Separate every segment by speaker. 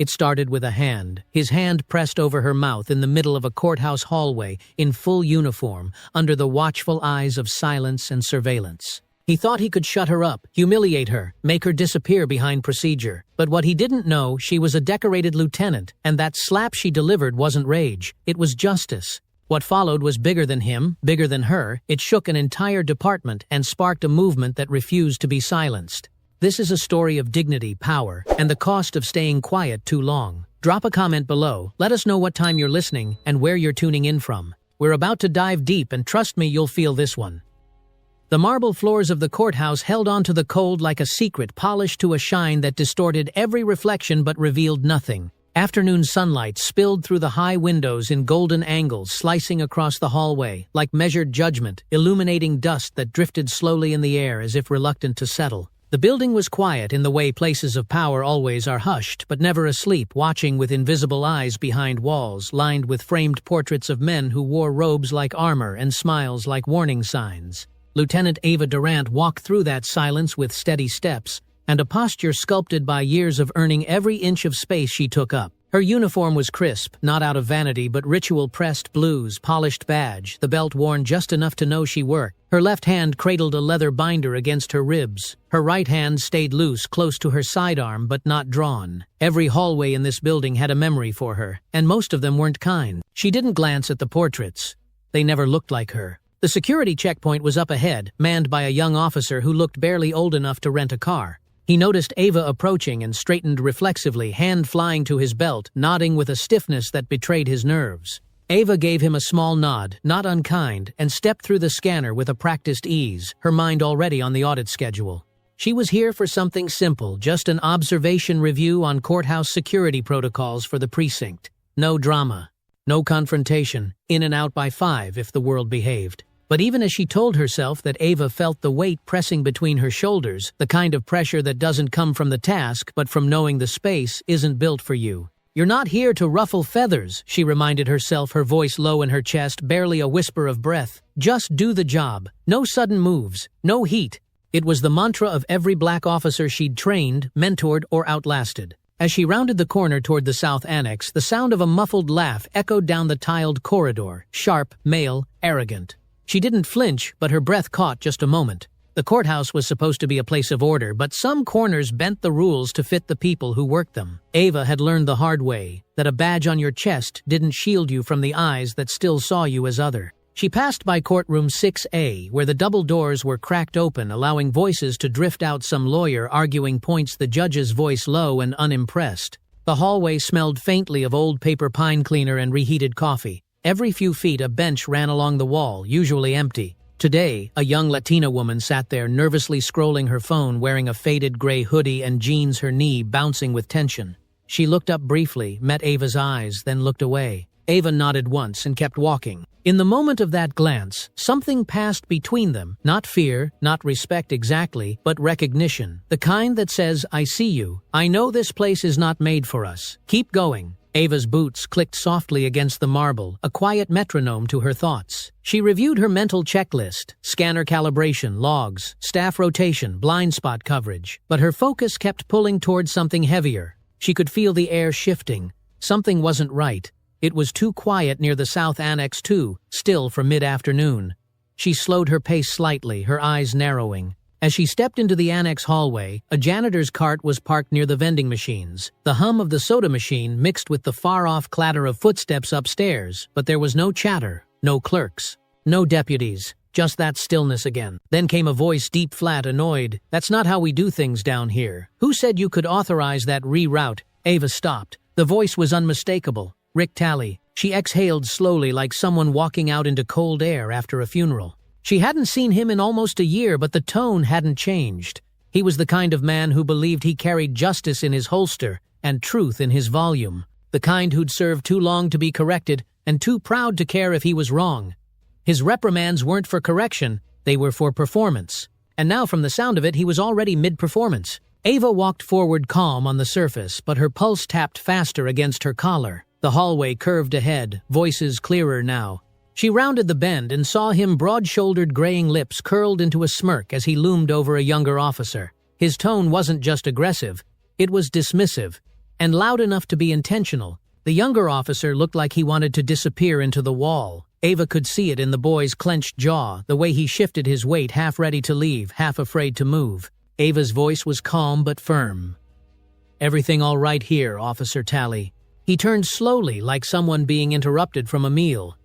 Speaker 1: It started with a hand, his hand pressed over her mouth in the middle of a courthouse hallway, in full uniform, under the watchful eyes of silence and surveillance. He thought he could shut her up, humiliate her, make her disappear behind procedure. But what he didn't know, she was a decorated lieutenant, and that slap she delivered wasn't rage, it was justice. What followed was bigger than him, bigger than her. It shook an entire department and sparked a movement that refused to be silenced. This is a story of dignity, power, and the cost of staying quiet too long. Drop a comment below, let us know what time you're listening and where you're tuning in from. We're about to dive deep, and trust me, you'll feel this one. The marble floors of the courthouse held onto the cold like a secret, polished to a shine that distorted every reflection but revealed nothing. Afternoon sunlight spilled through the high windows in golden angles, slicing across the hallway, like measured judgment, illuminating dust that drifted slowly in the air as if reluctant to settle. The building was quiet in the way places of power always are, hushed but never asleep, watching with invisible eyes behind walls lined with framed portraits of men who wore robes like armor and smiles like warning signs. Lieutenant Ava Durant walked through that silence with steady steps, and a posture sculpted by years of earning every inch of space she took up. Her uniform was crisp, not out of vanity but ritual-pressed blues, polished badge, the belt worn just enough to know she worked. Her left hand cradled a leather binder against her ribs. Her right hand stayed loose, close to her sidearm but not drawn. Every hallway in this building had a memory for her, and most of them weren't kind. She didn't glance at the portraits. They never looked like her. The security checkpoint was up ahead, manned by a young officer who looked barely old enough to rent a car. He noticed Ava approaching and straightened reflexively, hand flying to his belt, nodding with a stiffness that betrayed his nerves. Ava gave him a small nod, not unkind, and stepped through the scanner with a practiced ease, her mind already on the audit schedule. She was here for something simple, just an observation review on courthouse security protocols for the precinct. No drama, no confrontation, in and out by 5 if the world behaved. But even as she told herself that, Ava felt the weight pressing between her shoulders, the kind of pressure that doesn't come from the task but from knowing the space isn't built for you. You're not here to ruffle feathers, she reminded herself, her voice low in her chest, barely a whisper of breath. Just do the job. No sudden moves. No heat. It was the mantra of every black officer she'd trained, mentored, or outlasted. As she rounded the corner toward the South Annex, the sound of a muffled laugh echoed down the tiled corridor, sharp, male, arrogant. She didn't flinch, but her breath caught just a moment. The courthouse was supposed to be a place of order, but some corners bent the rules to fit the people who worked them. Ava had learned the hard way that a badge on your chest didn't shield you from the eyes that still saw you as other. She passed by courtroom 6A, where the double doors were cracked open, allowing voices to drift out, some lawyer arguing points, the judge's voice low and unimpressed. The hallway smelled faintly of old paper pine cleaner and reheated coffee. Every few feet a bench ran along the wall, usually empty. Today, a young Latina woman sat there, nervously scrolling her phone, wearing a faded gray hoodie and jeans, her knee bouncing with tension. She looked up briefly, met Ava's eyes, then looked away. Ava nodded once and kept walking. In the moment of that glance, something passed between them. Not fear, not respect exactly, but recognition. The kind that says, I see you. I know this place is not made for us. Keep going. Ava's boots clicked softly against the marble, a quiet metronome to her thoughts. She reviewed her mental checklist, scanner calibration, logs, staff rotation, blind spot coverage. But her focus kept pulling towards something heavier. She could feel the air shifting. Something wasn't right. It was too quiet near the South Annex too, still for mid-afternoon. She slowed her pace slightly, her eyes narrowing. As she stepped into the annex hallway, a janitor's cart was parked near the vending machines. The hum of the soda machine mixed with the far-off clatter of footsteps upstairs, but there was no chatter, no clerks, no deputies, just that stillness again. Then came a voice, deep, flat, annoyed. That's not how we do things down here. Who said you could authorize that reroute? Ava stopped. The voice was unmistakable. Rick Talley. She exhaled slowly, like someone walking out into cold air after a funeral. She hadn't seen him in almost a year, but the tone hadn't changed. He was the kind of man who believed he carried justice in his holster and truth in his volume. The kind who'd served too long to be corrected and too proud to care if he was wrong. His reprimands weren't for correction, they were for performance. And now, from the sound of it, he was already mid-performance. Ava walked forward, calm on the surface, but her pulse tapped faster against her collar. The hallway curved ahead, voices clearer now. She rounded the bend and saw him, broad-shouldered, graying lips curled into a smirk as he loomed over a younger officer. His tone wasn't just aggressive, it was dismissive. and loud enough to be intentional. The younger officer looked like he wanted to disappear into the wall. Ava could see it in the boy's clenched jaw, the way he shifted his weight, half ready to leave, half afraid to move. Ava's voice was calm but firm. "Everything all right here, Officer Tally?" He turned slowly, like someone being interrupted from a meal.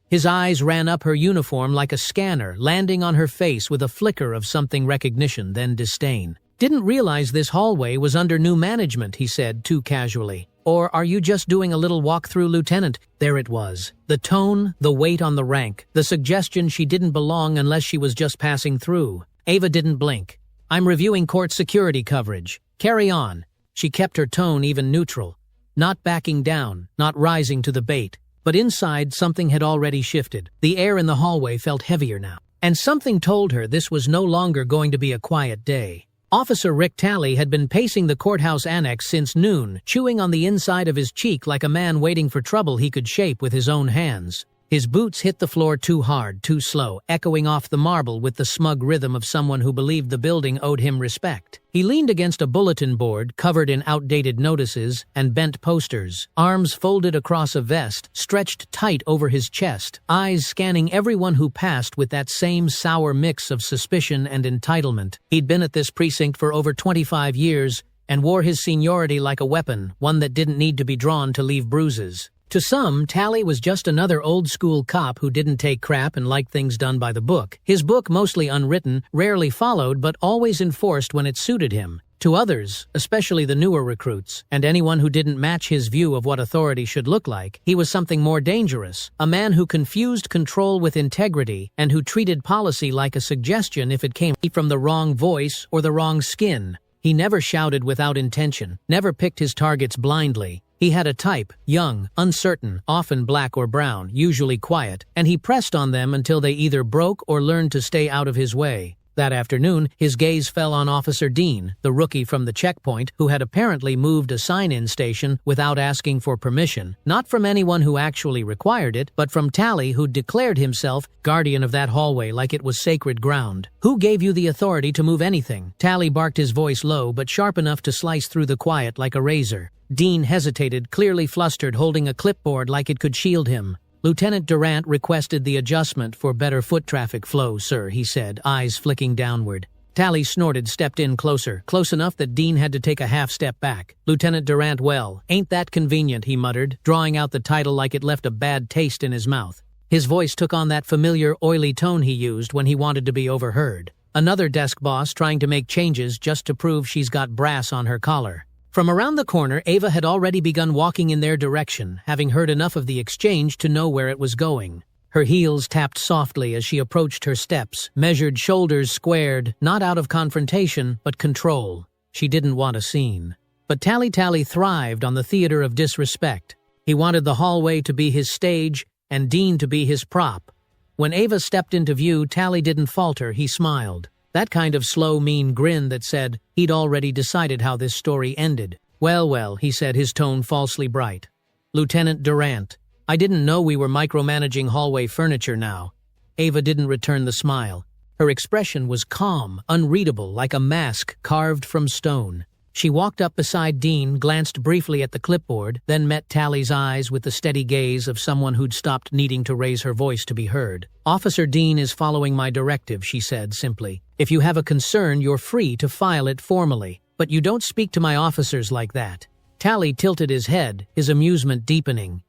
Speaker 1: His eyes ran up her uniform like a scanner, landing on her face with a flicker of something recognition, then disdain. "Didn't realize this hallway was under new management," he said, too casually. "Or are you just doing a little walkthrough, Lieutenant?" There it was. The tone, the weight on the rank, the suggestion she didn't belong unless she was just passing through. Ava didn't blink. "I'm reviewing court security coverage. Carry on." She kept her tone even neutral, not backing down, not rising to the bait. But inside, something had already shifted. The air in the hallway felt heavier now. And something told her this was no longer going to be a quiet day. Officer Rick Tally had been pacing the courthouse annex since noon, chewing on the inside of his cheek like a man waiting for trouble he could shape with his own hands. His boots hit the floor too hard, too slow, echoing off the marble with the smug rhythm of someone who believed the building owed him respect. He leaned against a bulletin board covered in outdated notices and bent posters, arms folded across a vest, stretched tight over his chest, eyes scanning everyone who passed with that same sour mix of suspicion and entitlement. He'd been at this precinct for over 25 years and wore his seniority like a weapon, one that didn't need to be drawn to leave bruises. To some, Tally was just another old-school cop who didn't take crap and liked things done by the book. His book mostly unwritten, rarely followed, but always enforced when it suited him. To others, especially the newer recruits, and anyone who didn't match his view of what authority should look like, he was something more dangerous, a man who confused control with integrity and who treated policy like a suggestion if it came from the wrong voice or the wrong skin. He never shouted without intention, never picked his targets blindly. He had a type, young, uncertain, often black or brown, usually quiet, and he pressed on them until they either broke or learned to stay out of his way. That afternoon, his gaze fell on Officer Dean, the rookie from the checkpoint, who had apparently moved a sign-in station without asking for permission, not from anyone who actually required it, but from Tally, who declared himself guardian of that hallway like it was sacred ground. "Who gave you the authority to move anything?" Tally barked, his voice low but sharp enough to slice through the quiet like a razor. Dean hesitated, clearly flustered, holding a clipboard like it could shield him. "Lieutenant Durant requested the adjustment for better foot traffic flow, sir," he said, eyes flicking downward. Tally snorted, stepped in closer, close enough that Dean had to take a half step back. "Lieutenant Durant, well, ain't that convenient," he muttered, drawing out the title like it left a bad taste in his mouth. His voice took on that familiar, oily tone he used when he wanted to be overheard. Another desk boss trying to make changes just to prove she's got brass on her collar. From around the corner, Ava had already begun walking in their direction, having heard enough of the exchange to know where it was going. Her heels tapped softly as she approached her steps, measured, shoulders squared, not out of confrontation, but control. She didn't want a scene. But Tally thrived on the theater of disrespect. He wanted the hallway to be his stage and Dean to be his prop. When Ava stepped into view, Tally didn't falter, he smiled. That kind of slow, mean grin that said he'd already decided how this story ended. Well, he said, his tone falsely bright. "Lieutenant Durant, I didn't know we were micromanaging hallway furniture now." Ava didn't return the smile. Her expression was calm, unreadable, like a mask carved from stone. She walked up beside Dean, glanced briefly at the clipboard, then met Tally's eyes with the steady gaze of someone who'd stopped needing to raise her voice to be heard. "Officer Dean is following my directive," she said simply. "If you have a concern, you're free to file it formally. But you don't speak to my officers like that." Tally tilted his head, his amusement deepening.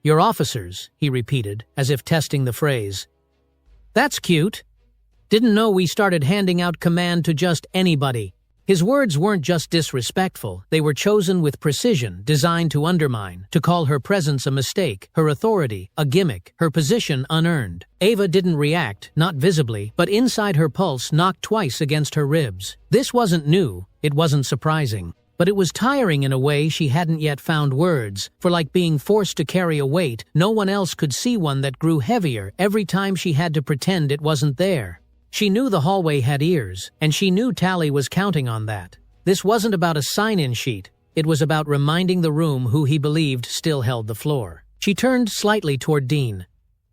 Speaker 1: "Your officers," he repeated, as if testing the phrase. "That's cute. Didn't know we started handing out command to just anybody." His words weren't just disrespectful, they were chosen with precision, designed to undermine, to call her presence a mistake, her authority a gimmick, her position unearned. Ava didn't react, not visibly, but inside her pulse knocked twice against her ribs. This wasn't new, it wasn't surprising. But it was tiring in a way she hadn't yet found words, for like being forced to carry a weight, no one else could see one that grew heavier every time she had to pretend it wasn't there. She knew the hallway had ears, and she knew Tally was counting on that. This wasn't about a sign-in sheet. It was about reminding the room who he believed still held the floor. She turned slightly toward Dean.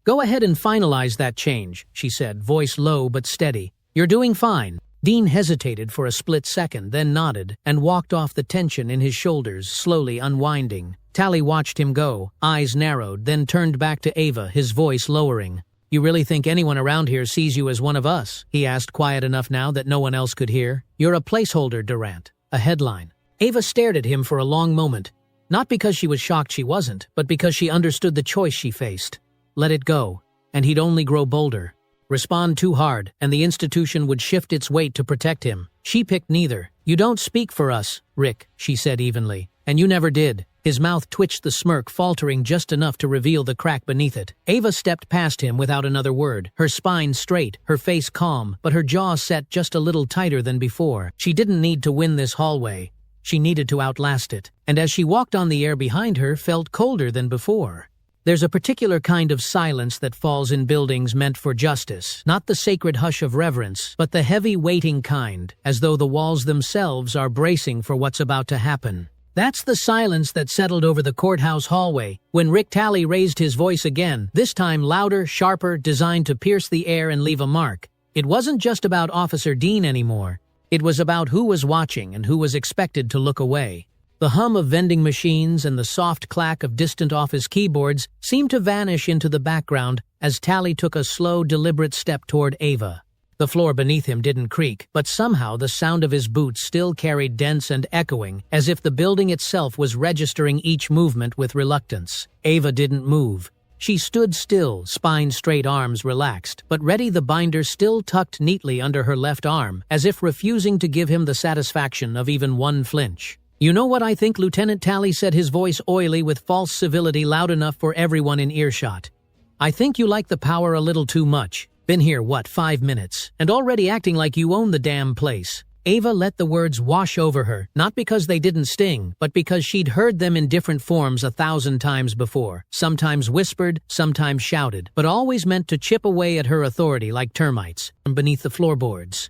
Speaker 1: "Go ahead and finalize that change," she said, voice low but steady. "You're doing fine." Dean hesitated for a split second, then nodded, and walked off, the tension in his shoulders slowly unwinding. Tally watched him go, eyes narrowed, then turned back to Ava, his voice lowering. "You really think anyone around here sees you as one of us?" he asked, quiet enough now that no one else could hear. "You're a placeholder, Durant. A headline." Ava stared at him for a long moment, not because she was shocked she wasn't, but because she understood the choice she faced. Let it go, and he'd only grow bolder. Respond too hard, and the institution would shift its weight to protect him. She picked neither. "You don't speak for us, Rick," she said evenly. "And you never did." His mouth twitched, the smirk faltering just enough to reveal the crack beneath it. Ava stepped past him without another word, her spine straight, her face calm, but her jaw set just a little tighter than before. She didn't need to win this hallway. She needed to outlast it. And as she walked on, the air behind her felt colder than before. There's a particular kind of silence that falls in buildings meant for justice, not the sacred hush of reverence, but the heavy, waiting kind, as though the walls themselves are bracing for what's about to happen. That's the silence that settled over the courthouse hallway when Rick Tally raised his voice again, this time louder, sharper, designed to pierce the air and leave a mark. It wasn't just about Officer Dean anymore. It was about who was watching and who was expected to look away. The hum of vending machines and the soft clack of distant office keyboards seemed to vanish into the background as Tally took a slow, deliberate step toward Ava. The floor beneath him didn't creak, but somehow the sound of his boots still carried dense and echoing, as if the building itself was registering each movement with reluctance. Ava didn't move. She stood still, spine straight, arms relaxed, but ready, the binder still tucked neatly under her left arm, as if refusing to give him the satisfaction of even one flinch. "You know what I think, Lieutenant Tally," said his voice oily with false civility, loud enough for everyone in earshot. "I think you like the power a little too much. Been here, 5 minutes, and already acting like you own the damn place." Ava let the words wash over her, not because they didn't sting, but because she'd heard them in different forms 1,000 times before, sometimes whispered, sometimes shouted, but always meant to chip away at her authority like termites from beneath the floorboards.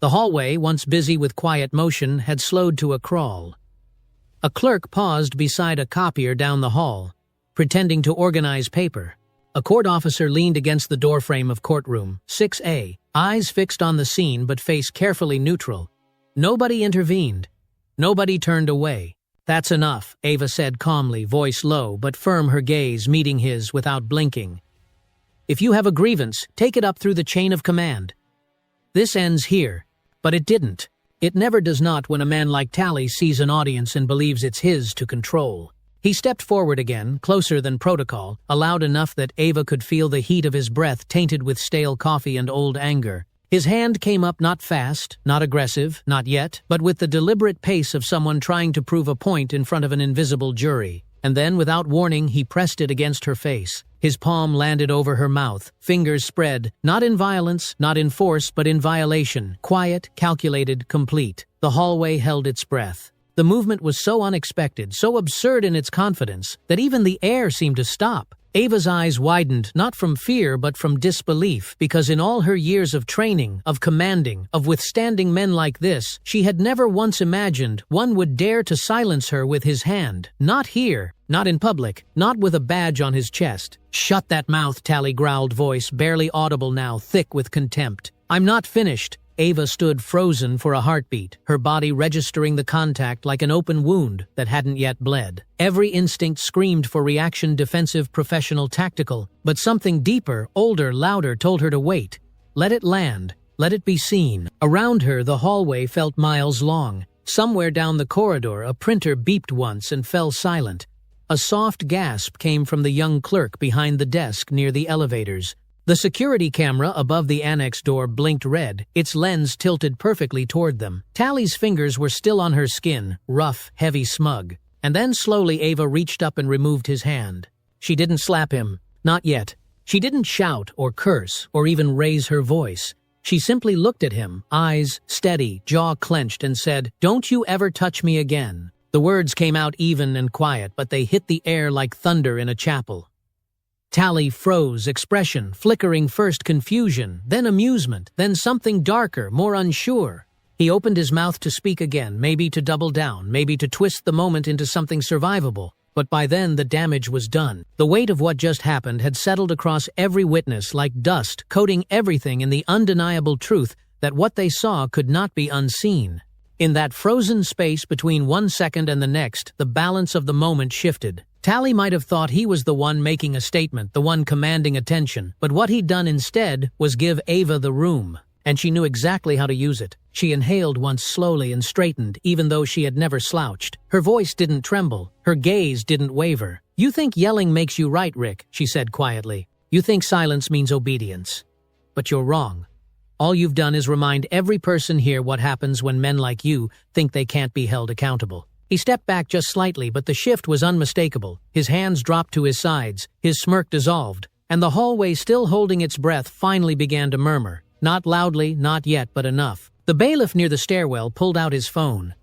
Speaker 1: The hallway, once busy with quiet motion, had slowed to a crawl. A clerk paused beside a copier down the hall, pretending to organize paper. A court officer leaned against the doorframe of courtroom 6A, eyes fixed on the scene but face carefully neutral. Nobody intervened. Nobody turned away. "That's enough," Ava said calmly, voice low but firm, her gaze meeting his without blinking. "If you have a grievance, take it up through the chain of command. This ends here." But it didn't. It never does not when a man like Tally sees an audience and believes it's his to control. He stepped forward again, closer than protocol, loud enough that Ava could feel the heat of his breath tainted with stale coffee and old anger. His hand came up, not fast, not aggressive, not yet, but with the deliberate pace of someone trying to prove a point in front of an invisible jury. And then, without warning, he pressed it against her face. His palm landed over her mouth, fingers spread, not in violence, not in force, but in violation, quiet, calculated, complete. The hallway held its breath. The movement was so unexpected, so absurd in its confidence, that even the air seemed to stop. Ava's eyes widened, not from fear but from disbelief, because in all her years of training, of commanding, of withstanding men like this, she had never once imagined one would dare to silence her with his hand. Not here, not in public, not with a badge on his chest. "Shut that mouth," Tally growled, voice barely audible now, thick with contempt. "I'm not finished." Ava stood frozen for a heartbeat, her body registering the contact like an open wound that hadn't yet bled. Every instinct screamed for reaction, defensive, professional, tactical, but something deeper, older, louder told her to wait. Let it land. Let it be seen. Around her, the hallway felt miles long. Somewhere down the corridor, a printer beeped once and fell silent. A soft gasp came from the young clerk behind the desk near the elevators. The security camera above the annex door blinked red, its lens tilted perfectly toward them. Tally's fingers were still on her skin, rough, heavy, smug. And then slowly Ava reached up and removed his hand. She didn't slap him. Not yet. She didn't shout or curse or even raise her voice. She simply looked at him, eyes steady, jaw clenched, and said, "Don't you ever touch me again." The words came out even and quiet, but they hit the air like thunder in a chapel. Tally froze, expression flickering, first confusion, then amusement, then something darker, more unsure. He opened his mouth to speak again, maybe to double down, maybe to twist the moment into something survivable. But by then the damage was done. The weight of what just happened had settled across every witness like dust, coating everything in the undeniable truth that what they saw could not be unseen. In that frozen space between 1 second and the next, the balance of the moment shifted. Tally might have thought he was the one making a statement, the one commanding attention, but what he'd done instead was give Ava the room. And she knew exactly how to use it. She inhaled once slowly and straightened, even though she had never slouched. Her voice didn't tremble. Her gaze didn't waver. "You think yelling makes you right, Rick," she said quietly. "You think silence means obedience. But you're wrong. All you've done is remind every person here what happens when men like you think they can't be held accountable." He stepped back just slightly, but the shift was unmistakable. His hands dropped to his sides, his smirk dissolved, and the hallway, still holding its breath, finally began to murmur. Not loudly, not yet, but enough. The bailiff near the stairwell pulled out his phone.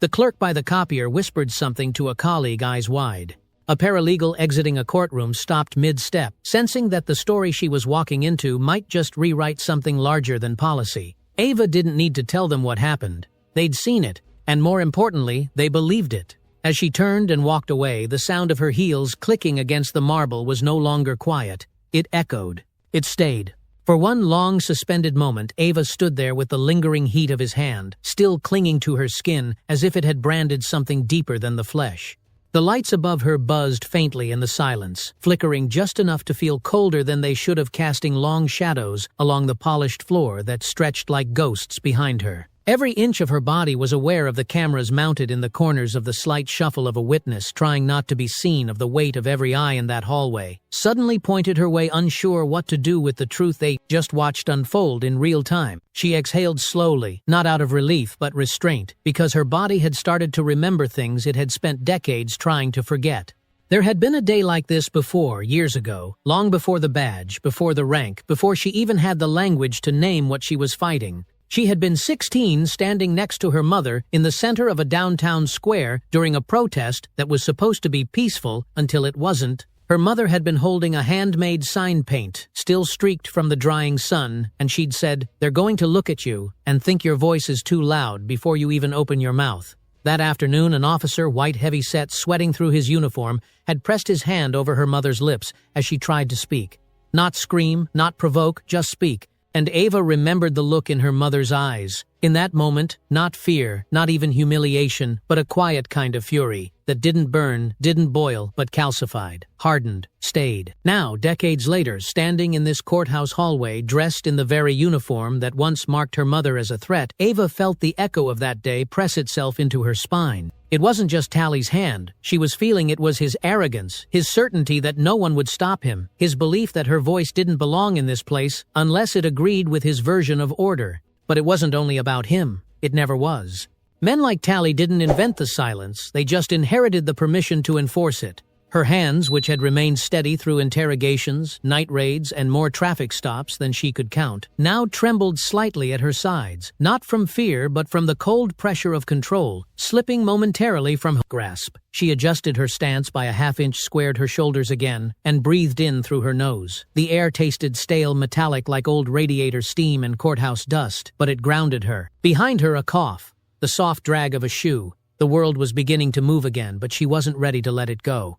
Speaker 1: The clerk by the copier whispered something to a colleague, eyes wide. A paralegal exiting a courtroom stopped mid-step, sensing that the story she was walking into might just rewrite something larger than policy. Ava didn't need to tell them what happened. They'd seen it, and more importantly, they believed it. As she turned and walked away, the sound of her heels clicking against the marble was no longer quiet. It echoed. It stayed. For one long, suspended moment, Ava stood there with the lingering heat of his hand, still clinging to her skin as if it had branded something deeper than the flesh. The lights above her buzzed faintly in the silence, flickering just enough to feel colder than they should have, casting long shadows along the polished floor that stretched like ghosts behind her. Every inch of her body was aware of the cameras mounted in the corners, of the slight shuffle of a witness trying not to be seen, of the weight of every eye in that hallway. Suddenly pointed her way, unsure what to do with the truth they just watched unfold in real time. She exhaled slowly, not out of relief but restraint, because her body had started to remember things it had spent decades trying to forget. There had been a day like this before, years ago, long before the badge, before the rank, before she even had the language to name what she was fighting. She had been 16, standing next to her mother in the center of a downtown square during a protest that was supposed to be peaceful until it wasn't. Her mother had been holding a handmade sign paint, still streaked from the drying sun, and she'd said, "They're going to look at you and think your voice is too loud before you even open your mouth." That afternoon, an officer, white heavy-set, sweating through his uniform, had pressed his hand over her mother's lips as she tried to speak. Not scream, not provoke, just speak. And Ava remembered the look in her mother's eyes. In that moment, not fear, not even humiliation, but a quiet kind of fury that didn't burn, didn't boil, but calcified, hardened, stayed. Now, decades later, standing in this courthouse hallway, dressed in the very uniform that once marked her mother as a threat, Ava felt the echo of that day press itself into her spine. It wasn't just Tally's hand. She was feeling it was his arrogance, his certainty that no one would stop him, his belief that her voice didn't belong in this place unless it agreed with his version of order. But it wasn't only about him. It never was. Men like Tally didn't invent the silence, they just inherited the permission to enforce it. Her hands, which had remained steady through interrogations, night raids, and more traffic stops than she could count, now trembled slightly at her sides, not from fear but from the cold pressure of control, slipping momentarily from her grasp. She adjusted her stance by a half-inch, squared her shoulders again, and breathed in through her nose. The air tasted stale, metallic, like old radiator steam and courthouse dust, but it grounded her. Behind her, a cough, the soft drag of a shoe. The world was beginning to move again, but she wasn't ready to let it go.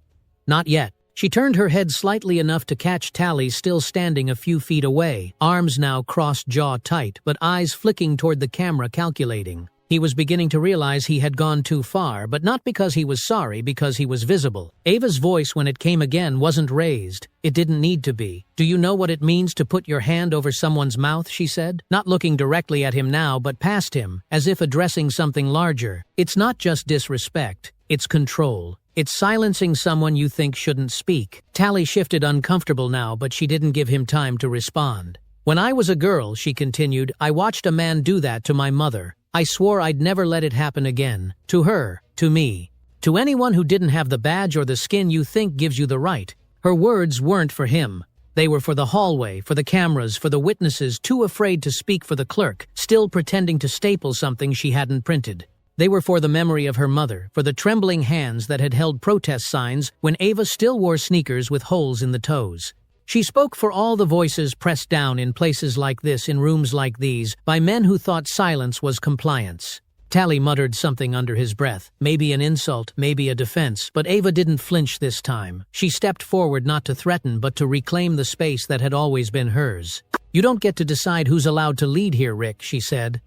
Speaker 1: Not yet. She turned her head slightly enough to catch Tally still standing a few feet away, arms now crossed, jaw tight, but eyes flicking toward the camera, calculating. He was beginning to realize he had gone too far, but not because he was sorry, because he was visible. Ava's voice, when it came again, wasn't raised. It didn't need to be. "Do you know what it means to put your hand over someone's mouth?" she said, not looking directly at him now, but past him, as if addressing something larger. "It's not just disrespect. It's control. It's silencing someone you think shouldn't speak." Tally shifted, uncomfortable now, but she didn't give him time to respond. "When I was a girl," she continued, "I watched a man do that to my mother. I swore I'd never let it happen again. To her, to me, to anyone who didn't have the badge or the skin you think gives you the right." Her words weren't for him. They were for the hallway, for the cameras, for the witnesses too afraid to speak, for the clerk, still pretending to staple something she hadn't printed. They were for the memory of her mother, for the trembling hands that had held protest signs when Ava still wore sneakers with holes in the toes. She spoke for all the voices pressed down in places like this, in rooms like these, by men who thought silence was compliance. Tally muttered something under his breath, maybe an insult, maybe a defense, but Ava didn't flinch this time. She stepped forward, not to threaten but to reclaim the space that had always been hers. "You don't get to decide who's allowed to lead here, Rick," she said.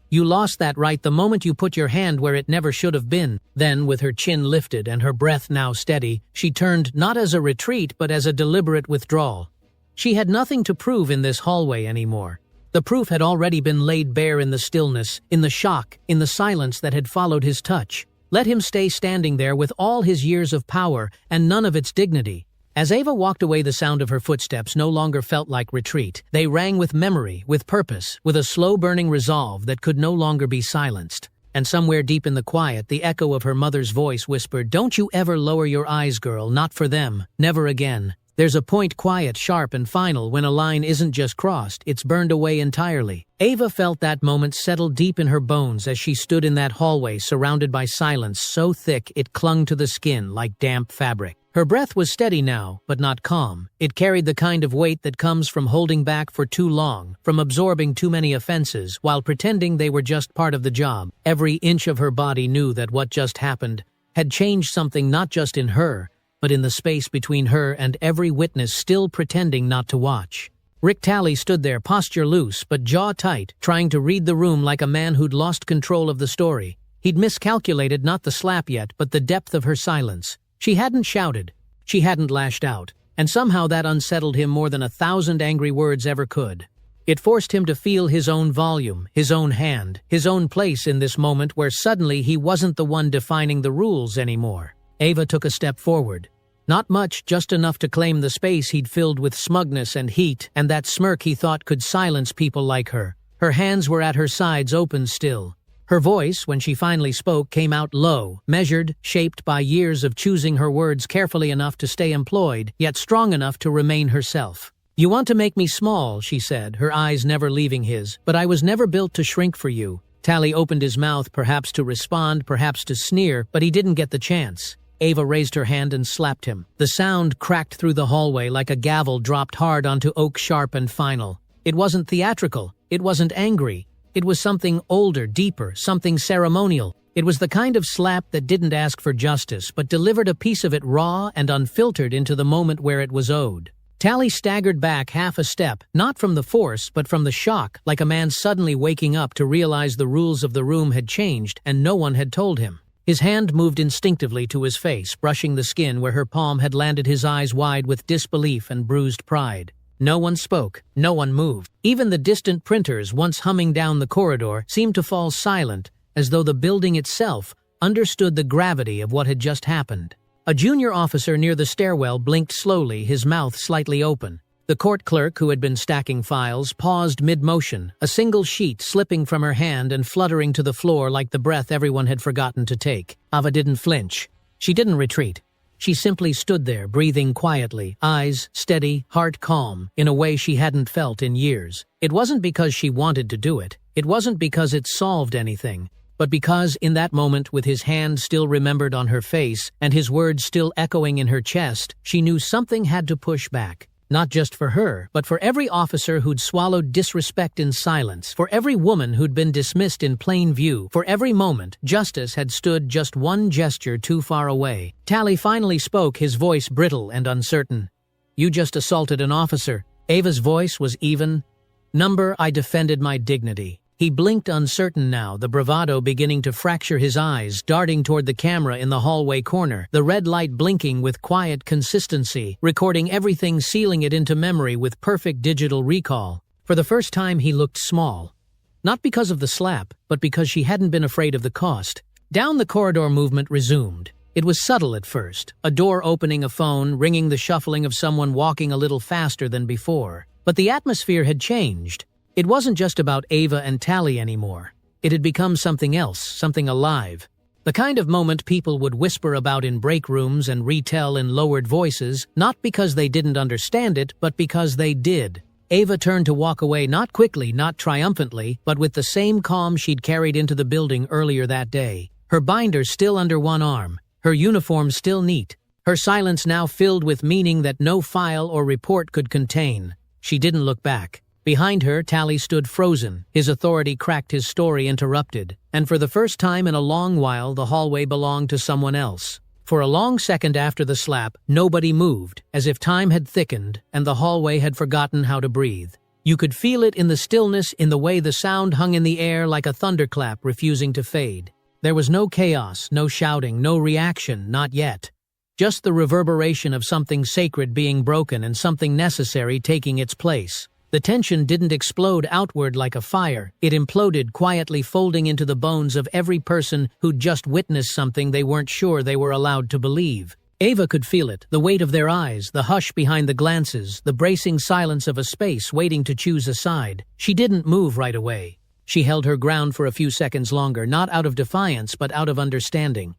Speaker 1: "You lost that right the moment you put your hand where it never should have been." Then, with her chin lifted and her breath now steady, she turned not as a retreat but as a deliberate withdrawal. She had nothing to prove in this hallway anymore. The proof had already been laid bare in the stillness, in the shock, in the silence that had followed his touch. Let him stay standing there with all his years of power and none of its dignity. As Ava walked away, the sound of her footsteps no longer felt like retreat. They rang with memory, with purpose, with a slow-burning resolve that could no longer be silenced. And somewhere deep in the quiet, the echo of her mother's voice whispered, "Don't you ever lower your eyes, girl, not for them, never again." There's a point, quiet, sharp, and final, when a line isn't just crossed, it's burned away entirely. Ava felt that moment settle deep in her bones as she stood in that hallway surrounded by silence so thick it clung to the skin like damp fabric. Her breath was steady now, but not calm. It carried the kind of weight that comes from holding back for too long, from absorbing too many offenses, while pretending they were just part of the job. Every inch of her body knew that what just happened had changed something not just in her, but in the space between her and every witness still pretending not to watch. Rick Talley stood there, posture loose but jaw tight, trying to read the room like a man who'd lost control of the story. He'd miscalculated not the slap yet, but the depth of her silence. She hadn't shouted. She hadn't lashed out. And somehow that unsettled him more than 1,000 angry words ever could. It forced him to feel his own volume, his own hand, his own place in this moment where suddenly he wasn't the one defining the rules anymore. Ava took a step forward. Not much, just enough to claim the space he'd filled with smugness and heat, and that smirk he thought could silence people like her. Her hands were at her sides, open still. Her voice, when she finally spoke, came out low, measured, shaped by years of choosing her words carefully enough to stay employed, yet strong enough to remain herself. "You want to make me small," she said, her eyes never leaving his, "but I was never built to shrink for you." Talley opened his mouth, perhaps to respond, perhaps to sneer, but he didn't get the chance. Ava raised her hand and slapped him. The sound cracked through the hallway like a gavel dropped hard onto oak, sharp and final. It wasn't theatrical. It wasn't angry. It was something older, deeper, something ceremonial. It was the kind of slap that didn't ask for justice, but delivered a piece of it raw and unfiltered into the moment where it was owed. Talley staggered back half a step, not from the force, but from the shock, like a man suddenly waking up to realize the rules of the room had changed and no one had told him. His hand moved instinctively to his face, brushing the skin where her palm had landed, his eyes wide with disbelief and bruised pride. No one spoke. No one moved. Even the distant printers, once humming down the corridor, seemed to fall silent, as though the building itself understood the gravity of what had just happened. A junior officer near the stairwell blinked slowly, his mouth slightly open. The court clerk, who had been stacking files, paused mid-motion, a single sheet slipping from her hand and fluttering to the floor like the breath everyone had forgotten to take. Ava didn't flinch. She didn't retreat. She simply stood there, breathing quietly, eyes steady, heart calm, in a way she hadn't felt in years. It wasn't because she wanted to do it. It wasn't because it solved anything. But because, in that moment, with his hand still remembered on her face and his words still echoing in her chest, she knew something had to push back. Not just for her, but for every officer who'd swallowed disrespect in silence, for every woman who'd been dismissed in plain view, for every moment justice had stood just one gesture too far away. Talley finally spoke, his voice brittle and uncertain. "You just assaulted an officer." Ava's voice was even. "Number, I defended my dignity." He blinked, uncertain now, the bravado beginning to fracture his eyes, darting toward the camera in the hallway corner, the red light blinking with quiet consistency, recording everything, sealing it into memory with perfect digital recall. For the first time he looked small. Not because of the slap, but because she hadn't been afraid of the cost. Down the corridor movement resumed. It was subtle at first, a door opening, a phone, ringing, the shuffling of someone walking a little faster than before. But the atmosphere had changed. It wasn't just about Ava and Talley anymore. It had become something else, something alive. The kind of moment people would whisper about in break rooms and retell in lowered voices, not because they didn't understand it, but because they did. Ava turned to walk away, not quickly, not triumphantly, but with the same calm she'd carried into the building earlier that day. Her binder still under one arm, her uniform still neat, her silence now filled with meaning that no file or report could contain. She didn't look back. Behind her, Talley stood frozen, his authority cracked, his story interrupted. And for the first time in a long while, the hallway belonged to someone else. For a long second after the slap, nobody moved, as if time had thickened and the hallway had forgotten how to breathe. You could feel it in the stillness, in the way the sound hung in the air like a thunderclap refusing to fade. There was no chaos, no shouting, no reaction, not yet. Just the reverberation of something sacred being broken and something necessary taking its place. The tension didn't explode outward like a fire, it imploded quietly, folding into the bones of every person who'd just witnessed something they weren't sure they were allowed to believe. Ava could feel it, the weight of their eyes, the hush behind the glances, the bracing silence of a space waiting to choose a side. She didn't move right away. She held her ground for a few seconds longer, not out of defiance but out of understanding.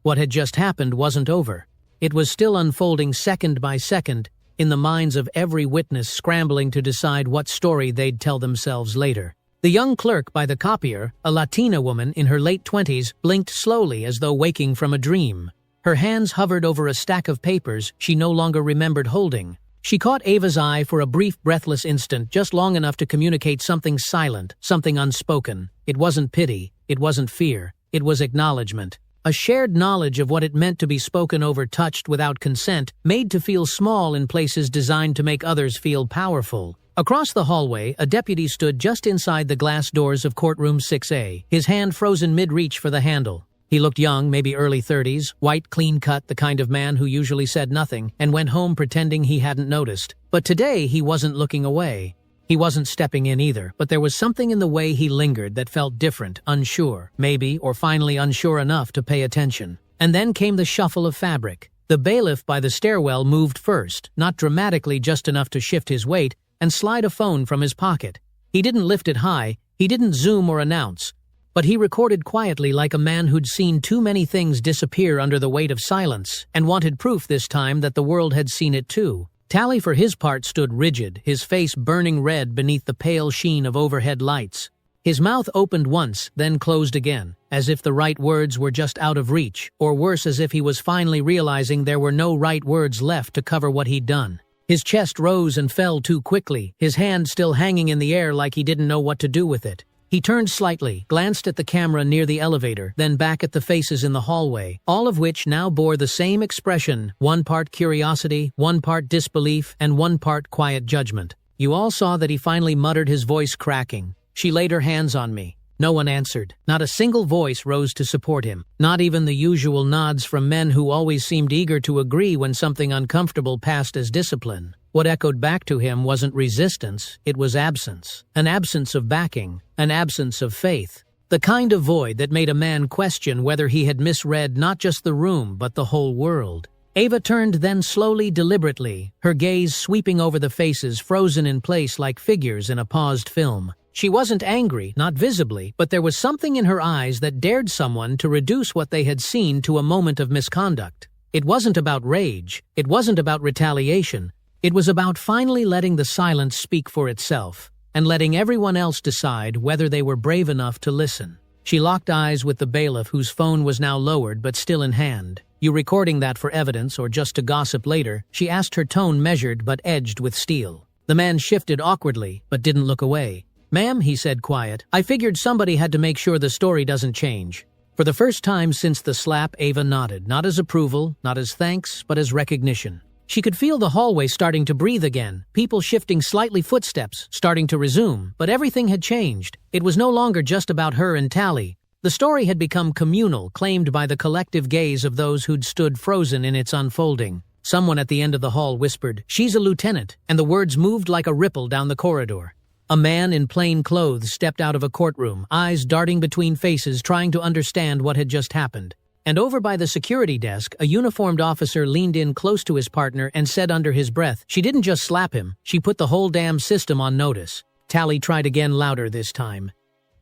Speaker 1: What had just happened wasn't over. It was still unfolding second by second, in the minds of every witness scrambling to decide what story they'd tell themselves later. The young clerk by the copier, a Latina woman in her late 20s, blinked slowly as though waking from a dream. Her hands hovered over a stack of papers she no longer remembered holding. She caught Ava's eye for a brief, breathless instant, just long enough to communicate something silent, something unspoken. It wasn't pity, it wasn't fear, it was acknowledgement. A shared knowledge of what it meant to be spoken over, touched without consent, made to feel small in places designed to make others feel powerful. Across the hallway, a deputy stood just inside the glass doors of courtroom 6A, his hand frozen mid-reach for the handle. He looked young, maybe early 30s, white, clean-cut, the kind of man who usually said nothing and went home pretending he hadn't noticed. But today he wasn't looking away. He wasn't stepping in either, but there was something in the way he lingered that felt different, unsure, maybe, or finally unsure enough to pay attention. And then came the shuffle of fabric. The bailiff by the stairwell moved first, not dramatically, just enough to shift his weight and slide a phone from his pocket. He didn't lift it high, he didn't zoom or announce. But he recorded quietly, like a man who'd seen too many things disappear under the weight of silence, and wanted proof this time that the world had seen it too. Tally, for his part, stood rigid, his face burning red beneath the pale sheen of overhead lights. His mouth opened once, then closed again, as if the right words were just out of reach, or worse, as if he was finally realizing there were no right words left to cover what he'd done. His chest rose and fell too quickly, his hand still hanging in the air like he didn't know what to do with it. He turned slightly, glanced at the camera near the elevator, then back at the faces in the hallway, all of which now bore the same expression, one part curiosity, one part disbelief, and one part quiet judgment. You all saw that he finally muttered, his voice cracking. She laid her hands on me. No one answered. Not a single voice rose to support him. Not even the usual nods from men who always seemed eager to agree when something uncomfortable passed as discipline. What echoed back to him wasn't resistance, it was absence. An absence of backing, an absence of faith. The kind of void that made a man question whether he had misread not just the room but the whole world. Ava turned then slowly, deliberately, her gaze sweeping over the faces frozen in place like figures in a paused film. She wasn't angry, not visibly, but there was something in her eyes that dared someone to reduce what they had seen to a moment of misconduct. It wasn't about rage, it wasn't about retaliation. It was about finally letting the silence speak for itself, and letting everyone else decide whether they were brave enough to listen. She locked eyes with the bailiff, whose phone was now lowered but still in hand. "You recording that for evidence or just to gossip later?" she asked, her tone measured but edged with steel. The man shifted awkwardly, but didn't look away. "Ma'am," he said, quiet, "I figured somebody had to make sure the story doesn't change." For the first time since the slap, Ava nodded, not as approval, not as thanks, but as recognition. She could feel the hallway starting to breathe again, people shifting slightly, footsteps starting to resume, but everything had changed. It was no longer just about her and Tally. The story had become communal, claimed by the collective gaze of those who'd stood frozen in its unfolding. Someone at the end of the hall whispered, "She's a lieutenant," and the words moved like a ripple down the corridor. A man in plain clothes stepped out of a courtroom, eyes darting between faces, trying to understand what had just happened. And over by the security desk, a uniformed officer leaned in close to his partner and said under his breath, "She didn't just slap him, she put the whole damn system on notice." Tally tried again, louder this time.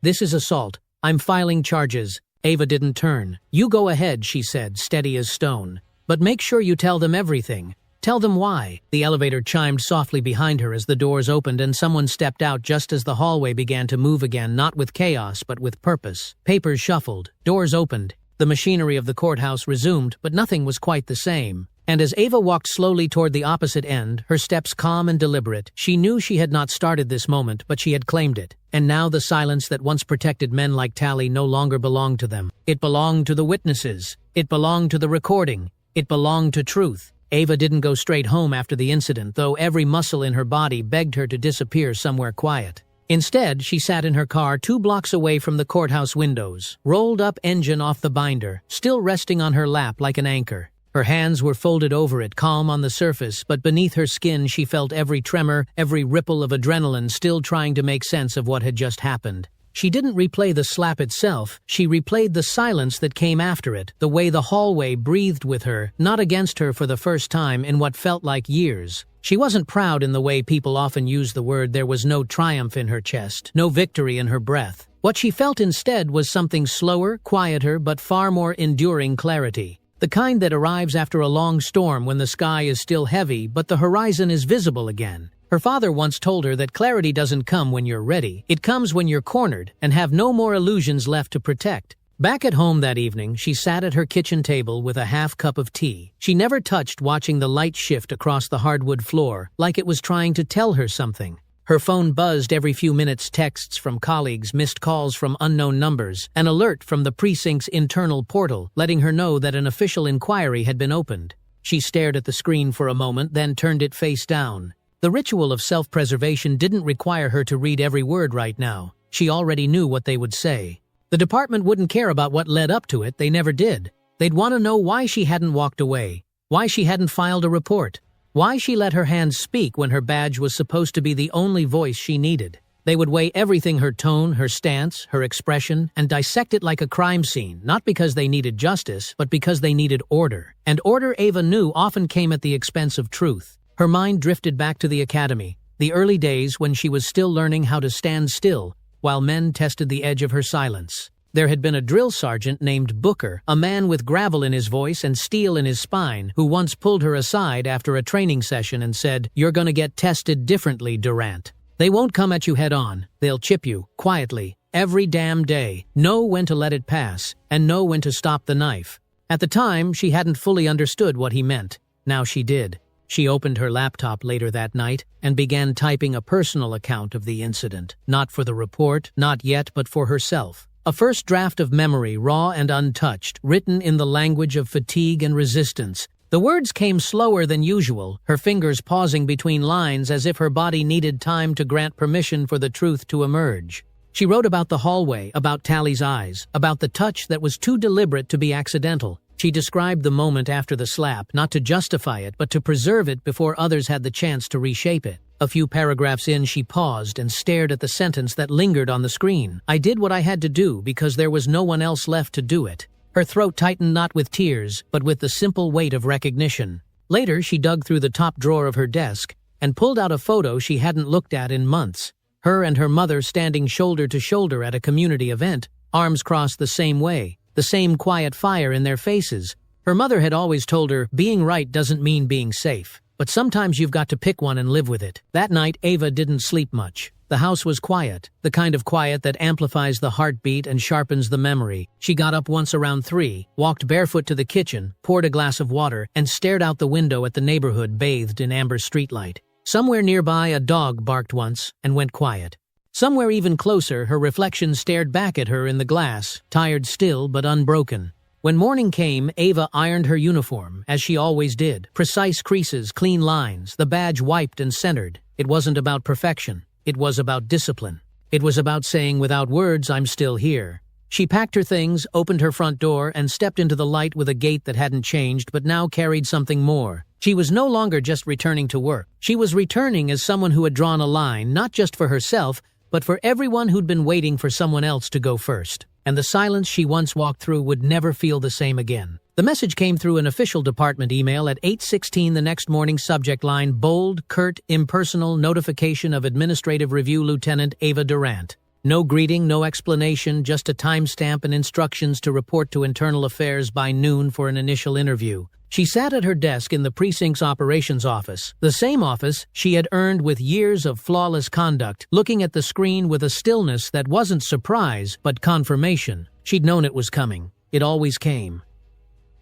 Speaker 1: "This is assault. I'm filing charges." Ava didn't turn. "You go ahead," she said, steady as stone. "But make sure you tell them everything. Tell them why." The elevator chimed softly behind her as the doors opened and someone stepped out just as the hallway began to move again, not with chaos but with purpose. Papers shuffled, doors opened. The machinery of the courthouse resumed, but nothing was quite the same. And as Ava walked slowly toward the opposite end, her steps calm and deliberate, she knew she had not started this moment, but she had claimed it. And now the silence that once protected men like Tally no longer belonged to them. It belonged to the witnesses. It belonged to the recording. It belonged to truth. Ava didn't go straight home after the incident, though every muscle in her body begged her to disappear somewhere quiet. Instead, she sat in her car 2 blocks away from the courthouse windows, rolled up engine off the binder, still resting on her lap like an anchor. Her hands were folded over it, calm on the surface, but beneath her skin she felt every tremor, every ripple of adrenaline still trying to make sense of what had just happened. She didn't replay the slap itself, she replayed the silence that came after it, the way the hallway breathed with her, not against her for the first time in what felt like years. She wasn't proud in the way people often use the word. There was no triumph in her chest, no victory in her breath. What she felt instead was something slower, quieter, but far more enduring clarity. The kind that arrives after a long storm when the sky is still heavy but the horizon is visible again. Her father once told her that clarity doesn't come when you're ready, it comes when you're cornered and have no more illusions left to protect. Back at home that evening, she sat at her kitchen table with a half cup of tea. She never touched, watching the light shift across the hardwood floor, like it was trying to tell her something. Her phone buzzed every few minutes, texts from colleagues, missed calls from unknown numbers, an alert from the precinct's internal portal, letting her know that an official inquiry had been opened. She stared at the screen for a moment, then turned it face down. The ritual of self-preservation didn't require her to read every word right now. She already knew what they would say. The department wouldn't care about what led up to it, they never did. They'd want to know why she hadn't walked away, why she hadn't filed a report, why she let her hands speak when her badge was supposed to be the only voice she needed. They would weigh everything, her tone, her stance, her expression, and dissect it like a crime scene, not because they needed justice, but because they needed order. And order, Ava knew, often came at the expense of truth. Her mind drifted back to the academy, the early days when she was still learning how to stand still, while men tested the edge of her silence. There had been a drill sergeant named Booker, a man with gravel in his voice and steel in his spine, who once pulled her aside after a training session and said, "You're gonna get tested differently, Durant. They won't come at you head on, they'll chip you, quietly, every damn day. Know when to let it pass, and know when to stop the knife." At the time, she hadn't fully understood what he meant. Now she did. She opened her laptop later that night and began typing a personal account of the incident. Not for the report, not yet, but for herself. A first draft of memory, raw and untouched, written in the language of fatigue and resistance. The words came slower than usual, her fingers pausing between lines as if her body needed time to grant permission for the truth to emerge. She wrote about the hallway, about Tally's eyes, about the touch that was too deliberate to be accidental. She described the moment after the slap, not to justify it, but to preserve it before others had the chance to reshape it. A few paragraphs in, she paused and stared at the sentence that lingered on the screen. "I did what I had to do because there was no one else left to do it." Her throat tightened not with tears, but with the simple weight of recognition. Later, she dug through the top drawer of her desk and pulled out a photo she hadn't looked at in months. Her and her mother standing shoulder to shoulder at a community event, arms crossed the same way. The same quiet fire in their faces. Her mother had always told her, being right doesn't mean being safe, but sometimes you've got to pick one and live with it. That night, Ava didn't sleep much. The house was quiet, the kind of quiet that amplifies the heartbeat and sharpens the memory. She got up once around 3, walked barefoot to the kitchen, poured a glass of water, and stared out the window at the neighborhood bathed in amber streetlight. Somewhere nearby, a dog barked once and went quiet. Somewhere even closer, her reflection stared back at her in the glass, tired still but unbroken. When morning came, Ava ironed her uniform, as she always did. Precise creases, clean lines, the badge wiped and centered. It wasn't about perfection. It was about discipline. It was about saying without words, "I'm still here." She packed her things, opened her front door, and stepped into the light with a gait that hadn't changed but now carried something more. She was no longer just returning to work. She was returning as someone who had drawn a line, not just for herself, but for everyone who'd been waiting for someone else to go first. And the silence she once walked through would never feel the same again. The message came through an official department email at 8:16 the next morning, subject line, bold, curt, impersonal, notification of Administrative Review Lieutenant Ava Durant. No greeting, no explanation, just a timestamp and instructions to report to Internal Affairs by noon for an initial interview. She sat at her desk in the precinct's operations office, the same office she had earned with years of flawless conduct, looking at the screen with a stillness that wasn't surprise, but confirmation. She'd known it was coming. It always came.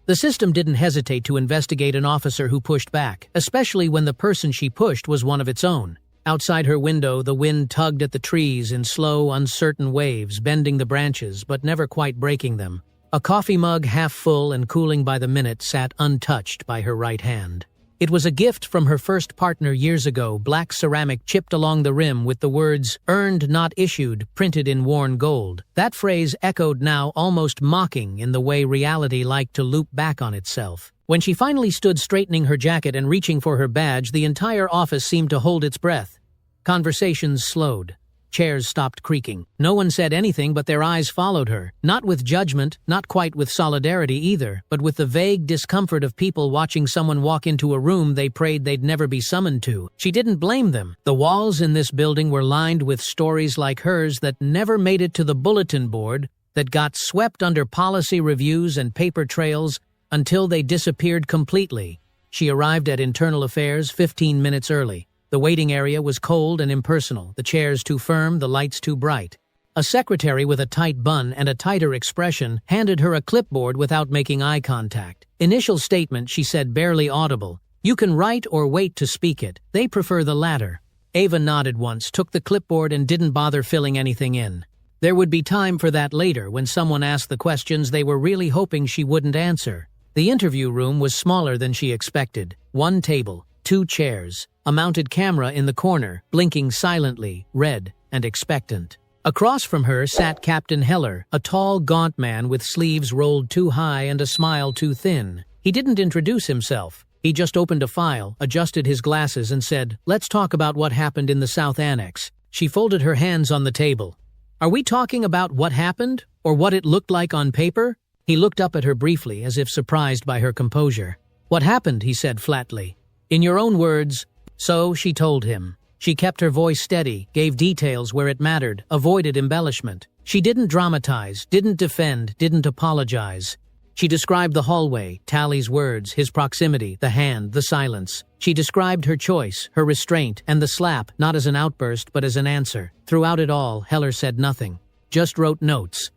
Speaker 1: The system didn't hesitate to investigate an officer who pushed back, especially when the person she pushed was one of its own. Outside her window, the wind tugged at the trees in slow, uncertain waves, bending the branches but never quite breaking them. A coffee mug half full and cooling by the minute sat untouched by her right hand. It was a gift from her first partner years ago, black ceramic chipped along the rim with the words, "Earned not issued," printed in worn gold. That phrase echoed now almost mocking in the way reality liked to loop back on itself. When she finally stood straightening her jacket and reaching for her badge, the entire office seemed to hold its breath. Conversations slowed. Chairs stopped creaking. No one said anything, but their eyes followed her. Not with judgment, not quite with solidarity either, but with the vague discomfort of people watching someone walk into a room they prayed they'd never be summoned to. She didn't blame them. The walls in this building were lined with stories like hers that never made it to the bulletin board, that got swept under policy reviews and paper trails until they disappeared completely. She arrived at Internal Affairs 15 minutes early. The waiting area was cold and impersonal, the chairs too firm, the lights too bright. A secretary with a tight bun and a tighter expression handed her a clipboard without making eye contact. Initial statement, she said, barely audible. "You can write or wait to speak it. They prefer the latter." Ava nodded once, took the clipboard and didn't bother filling anything in. There would be time for that later when someone asked the questions they were really hoping she wouldn't answer. The interview room was smaller than she expected. One table, 2 chairs, a mounted camera in the corner, blinking silently, red and expectant. Across from her sat Captain Heller, a tall, gaunt man with sleeves rolled too high and a smile too thin. He didn't introduce himself. He just opened a file, adjusted his glasses and said, "Let's talk about what happened in the South Annex." She folded her hands on the table. "Are we talking about what happened, or what it looked like on paper?" He looked up at her briefly, as if surprised by her composure. "What happened?" he said flatly. "In your own words." So she told him. She kept her voice steady, gave details where it mattered, avoided embellishment. She didn't dramatize, didn't defend, didn't apologize. She described the hallway, Tally's words, his proximity, the hand, the silence. She described her choice, her restraint, and the slap, not as an outburst but as an answer. Throughout it all, Heller said nothing. Just wrote notes.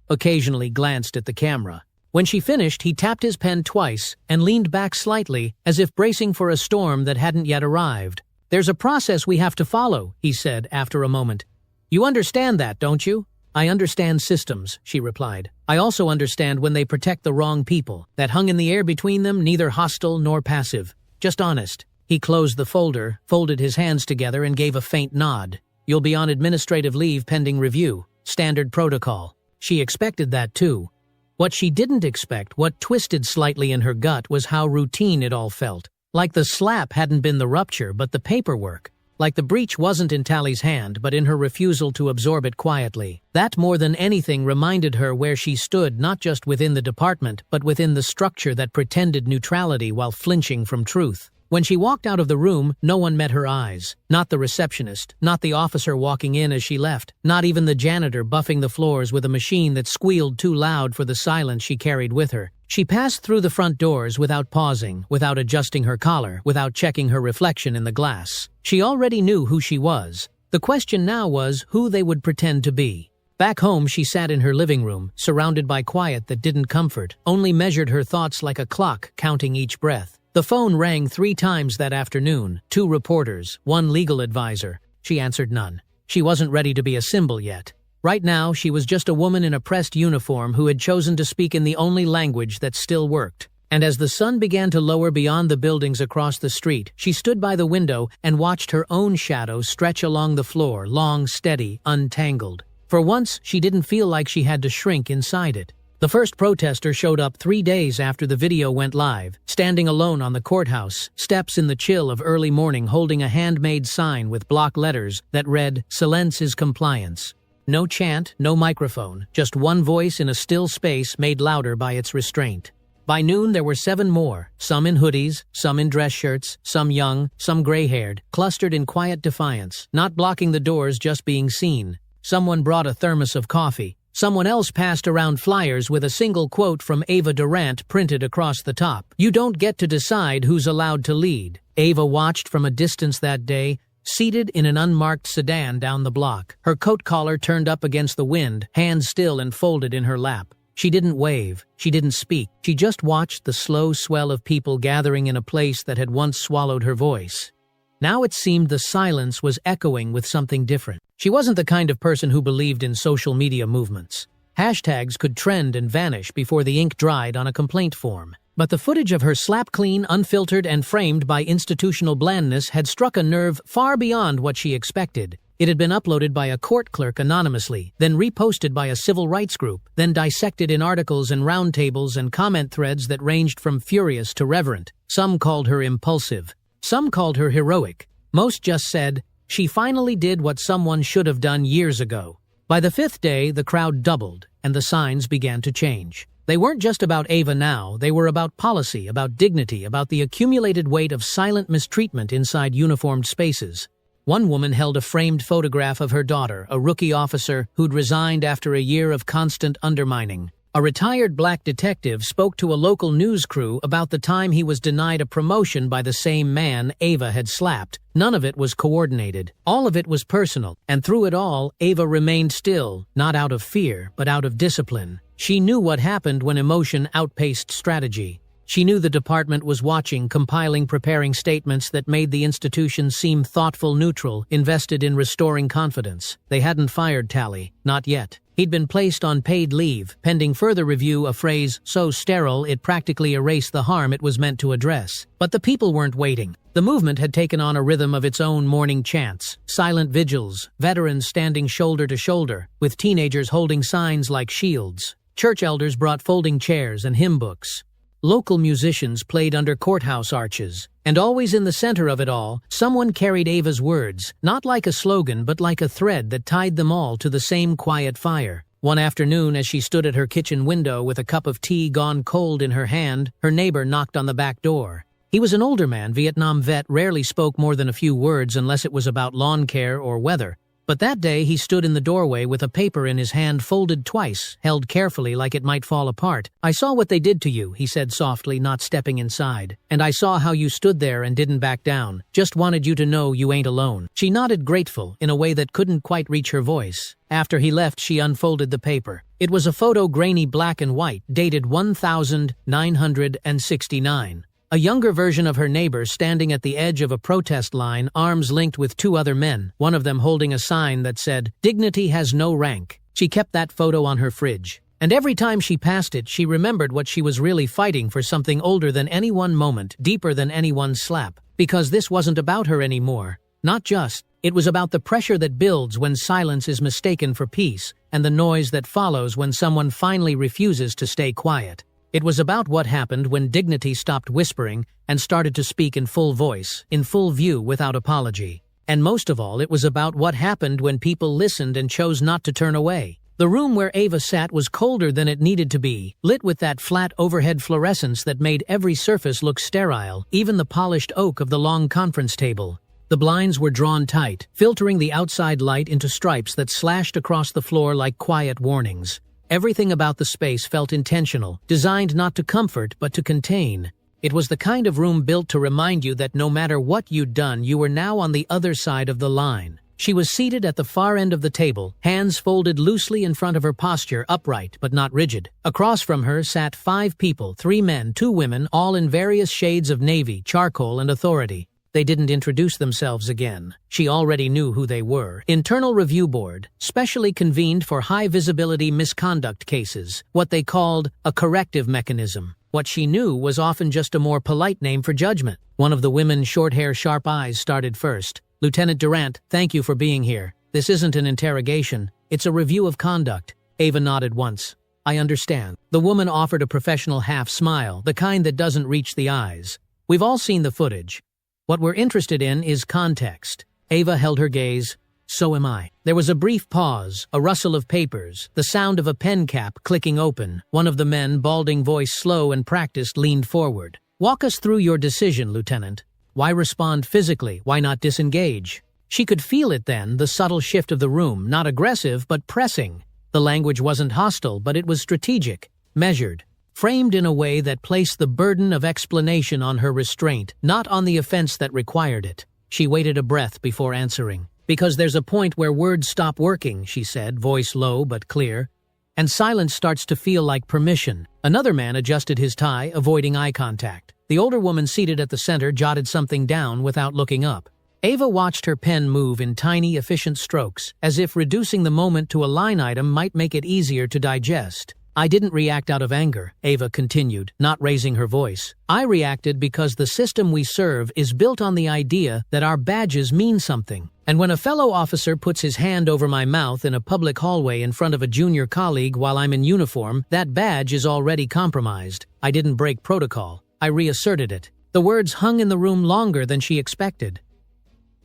Speaker 1: Occasionally glanced at the camera. When she finished, he tapped his pen twice and leaned back slightly, as if bracing for a storm that hadn't yet arrived. "There's a process we have to follow," he said after a moment. "You understand that, don't you?" "I understand systems," she replied. "I also understand when they protect the wrong people. That hung in the air between them, neither hostile nor passive. Just honest." He closed the folder, folded his hands together and gave a faint nod. "You'll be on administrative leave pending review. Standard protocol." She expected that too. What she didn't expect, what twisted slightly in her gut, was how routine it all felt. Like the slap hadn't been the rupture, but the paperwork. Like the breach wasn't in Tally's hand, but in her refusal to absorb it quietly. That more than anything reminded her where she stood, not just within the department, but within the structure that pretended neutrality while flinching from truth. When she walked out of the room, no one met her eyes. Not the receptionist, not the officer walking in as she left, not even the janitor buffing the floors with a machine that squealed too loud for the silence she carried with her. She passed through the front doors without pausing, without adjusting her collar, without checking her reflection in the glass. She already knew who she was. The question now was who they would pretend to be. Back home, she sat in her living room, surrounded by quiet that didn't comfort, only measured her thoughts like a clock, counting each breath. The phone rang 3 times that afternoon, 2 reporters, 1 legal advisor. She answered none. She wasn't ready to be a symbol yet. Right now, she was just a woman in a pressed uniform who had chosen to speak in the only language that still worked. And as the sun began to lower beyond the buildings across the street, she stood by the window and watched her own shadow stretch along the floor, long, steady, untangled. For once, she didn't feel like she had to shrink inside it. The first protester showed up 3 days after the video went live, standing alone on the courthouse steps in the chill of early morning, holding a handmade sign with block letters that read, "Silence is compliance." No chant, no microphone, just one voice in a still space made louder by its restraint. By noon there were 7 more, some in hoodies, some in dress shirts, some young, some gray-haired, clustered in quiet defiance, not blocking the doors, just being seen. Someone brought a thermos of coffee. Someone else passed around flyers with a single quote from Ava Durant printed across the top. "You don't get to decide who's allowed to lead." Ava watched from a distance that day, seated in an unmarked sedan down the block, her coat collar turned up against the wind, hands still and folded in her lap. She didn't wave, she didn't speak, she just watched the slow swell of people gathering in a place that had once swallowed her voice. Now it seemed the silence was echoing with something different. She wasn't the kind of person who believed in social media movements. Hashtags could trend and vanish before the ink dried on a complaint form. But the footage of her slap-clean, unfiltered, and framed by institutional blandness had struck a nerve far beyond what she expected. It had been uploaded by a court clerk anonymously, then reposted by a civil rights group, then dissected in articles and roundtables and comment threads that ranged from furious to reverent. Some called her impulsive. Some called her heroic. Most just said, she finally did what someone should have done years ago. By the fifth day, the crowd doubled, and the signs began to change. They weren't just about Ava now, they were about policy, about dignity, about the accumulated weight of silent mistreatment inside uniformed spaces. One woman held a framed photograph of her daughter, a rookie officer who'd resigned after a year of constant undermining. A retired black detective spoke to a local news crew about the time he was denied a promotion by the same man Ava had slapped. None of it was coordinated. All of it was personal, and through it all, Ava remained still, not out of fear, but out of discipline. She knew what happened when emotion outpaced strategy. She knew the department was watching, compiling, preparing statements that made the institution seem thoughtful, neutral, invested in restoring confidence. They hadn't fired Tally, not yet. He'd been placed on paid leave, pending further review, a phrase so sterile it practically erased the harm it was meant to address. But the people weren't waiting. The movement had taken on a rhythm of its own, morning chants, silent vigils, veterans standing shoulder to shoulder, with teenagers holding signs like shields. Church elders brought folding chairs and hymn books. Local musicians played under courthouse arches, and always in the center of it all, someone carried Ava's words, not like a slogan but like a thread that tied them all to the same quiet fire. One afternoon, as she stood at her kitchen window with a cup of tea gone cold in her hand, her neighbor knocked on the back door. He was an older man, Vietnam vet, rarely spoke more than a few words unless it was about lawn care or weather. But that day he stood in the doorway with a paper in his hand folded twice, held carefully like it might fall apart. "I saw what they did to you," he said softly, not stepping inside. "And I saw how you stood there and didn't back down. Just wanted you to know you ain't alone." She nodded, grateful, in a way that couldn't quite reach her voice. After he left, she unfolded the paper. It was a photo, grainy black and white, dated 1969. A younger version of her neighbor standing at the edge of a protest line, arms linked with two other men, one of them holding a sign that said, "Dignity has no rank." She kept that photo on her fridge. And every time she passed it, she remembered what she was really fighting for, something older than any one moment, deeper than any one slap. Because this wasn't about her anymore. Not just. It was about the pressure that builds when silence is mistaken for peace, and the noise that follows when someone finally refuses to stay quiet. It was about what happened when dignity stopped whispering and started to speak in full voice, in full view, without apology. And most of all, it was about what happened when people listened and chose not to turn away. The room where Ava sat was colder than it needed to be, lit with that flat overhead fluorescence that made every surface look sterile, even the polished oak of the long conference table. The blinds were drawn tight, filtering the outside light into stripes that slashed across the floor like quiet warnings. Everything about the space felt intentional, designed not to comfort but to contain. It was the kind of room built to remind you that no matter what you'd done, you were now on the other side of the line. She was seated at the far end of the table, hands folded loosely in front of her, posture upright but not rigid. Across from her sat 5 people, 3 men, 2 women, all in various shades of navy, charcoal, and authority. They didn't introduce themselves again. She already knew who they were. Internal Review Board, specially convened for high-visibility misconduct cases, what they called a corrective mechanism. What she knew was often just a more polite name for judgment. One of the women's short hair, sharp eyes started first. "Lieutenant Durant, thank you for being here. This isn't an interrogation. It's a review of conduct." Ava nodded once. "I understand." The woman offered a professional half-smile, the kind that doesn't reach the eyes. "We've all seen the footage. What we're interested in is context." Ava held her gaze. "So am I." There was a brief pause, a rustle of papers, the sound of a pen cap clicking open. One of the men, balding voice slow and practiced, leaned forward. "Walk us through your decision, Lieutenant. Why respond physically? Why not disengage?" She could feel it then, the subtle shift of the room, not aggressive but pressing. The language wasn't hostile, but it was strategic, measured. Framed in a way that placed the burden of explanation on her restraint, not on the offense that required it. She waited a breath before answering. "Because there's a point where words stop working," she said, voice low but clear. "And silence starts to feel like permission." Another man adjusted his tie, avoiding eye contact. The older woman seated at the center jotted something down without looking up. Ava watched her pen move in tiny, efficient strokes, as if reducing the moment to a line item might make it easier to digest. I didn't react out of anger, Ava continued, not raising her voice. I reacted because the system we serve is built on the idea that our badges mean something. And when a fellow officer puts his hand over my mouth in a public hallway in front of a junior colleague while I'm in uniform, that badge is already compromised. I didn't break protocol. I reasserted it. The words hung in the room longer than she expected.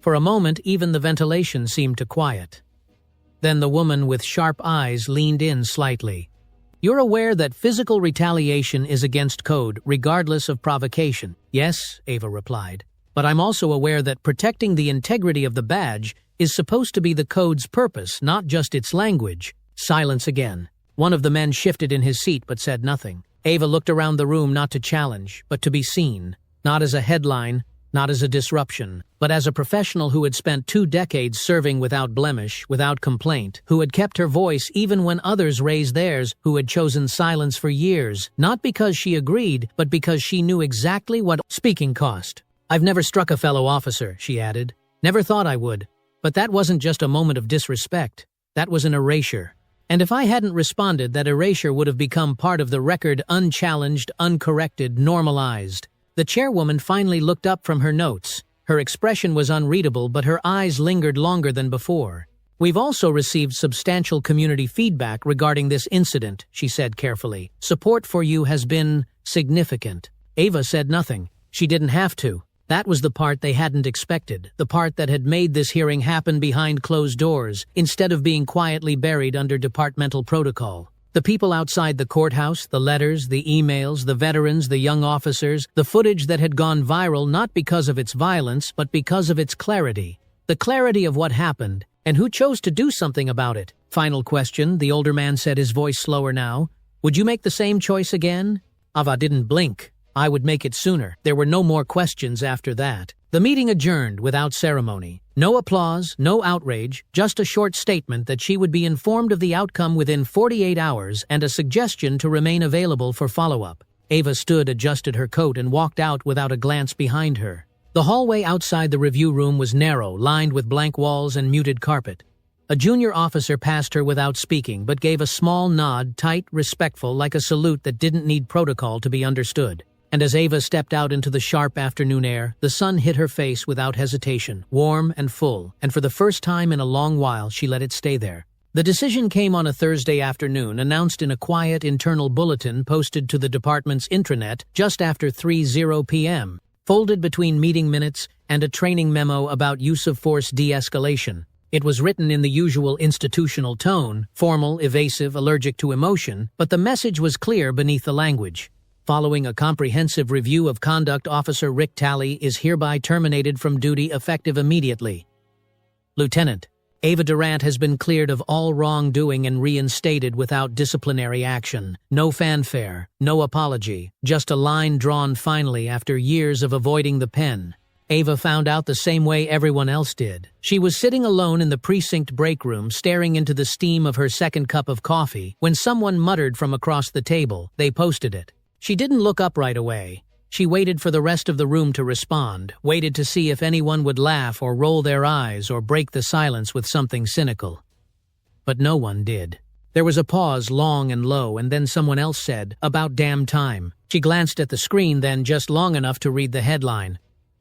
Speaker 1: For a moment, even the ventilation seemed to quiet. Then the woman with sharp eyes leaned in slightly. You're aware that physical retaliation is against code, regardless of provocation. Yes, Ava replied. But I'm also aware that protecting the integrity of the badge is supposed to be the code's purpose, not just its language. Silence again. One of the men shifted in his seat but said nothing. Ava looked around the room not to challenge, but to be seen. Not as a headline, not as a disruption, but as a professional who had spent 2 decades serving without blemish, without complaint, who had kept her voice even when others raised theirs, who had chosen silence for years, not because she agreed, but because she knew exactly what speaking cost. I've never struck a fellow officer, she added. Never thought I would. But that wasn't just a moment of disrespect. That was an erasure. And if I hadn't responded, that erasure would have become part of the record, unchallenged, uncorrected, normalized. The chairwoman finally looked up from her notes. Her expression was unreadable, but her eyes lingered longer than before. We've also received substantial community feedback regarding this incident, she said carefully. Support for you has been significant. Ava said nothing. She didn't have to. That was the part they hadn't expected, the part that had made this hearing happen behind closed doors, instead of being quietly buried under departmental protocol. The people outside the courthouse, the letters, the emails, the veterans, the young officers, the footage that had gone viral not because of its violence, but because of its clarity. The clarity of what happened, and who chose to do something about it. Final question, the older man said, his voice slower now. Would you make the same choice again? Ava didn't blink. I would make it sooner. There were no more questions after that. The meeting adjourned without ceremony. No applause, no outrage, just a short statement that she would be informed of the outcome within 48 hours and a suggestion to remain available for follow-up. Ava stood, adjusted her coat, and walked out without a glance behind her. The hallway outside the review room was narrow, lined with blank walls and muted carpet. A junior officer passed her without speaking, but gave a small nod, tight, respectful, like a salute that didn't need protocol to be understood. And as Ava stepped out into the sharp afternoon air, the sun hit her face without hesitation, warm and full, and for the first time in a long while she let it stay there. The decision came on a Thursday afternoon, announced in a quiet internal bulletin posted to the department's intranet just after 3:00 p.m., folded between meeting minutes and a training memo about use of force de-escalation. It was written in the usual institutional tone, formal, evasive, allergic to emotion, but the message was clear beneath the language. Following a comprehensive review of conduct, Officer Rick Talley is hereby terminated from duty effective immediately. Lieutenant, Ava Durant has been cleared of all wrongdoing and reinstated without disciplinary action. No fanfare, no apology, just a line drawn finally after years of avoiding the pen. Ava found out the same way everyone else did. She was sitting alone in the precinct break room, staring into the steam of her second cup of coffee, when someone muttered from across the table, "They posted it." She didn't look up right away. She waited for the rest of the room to respond, waited to see if anyone would laugh or roll their eyes or break the silence with something cynical. But no one did. There was a pause, long and low, and then someone else said, "About damn time." She glanced at the screen then, just long enough to read the headline.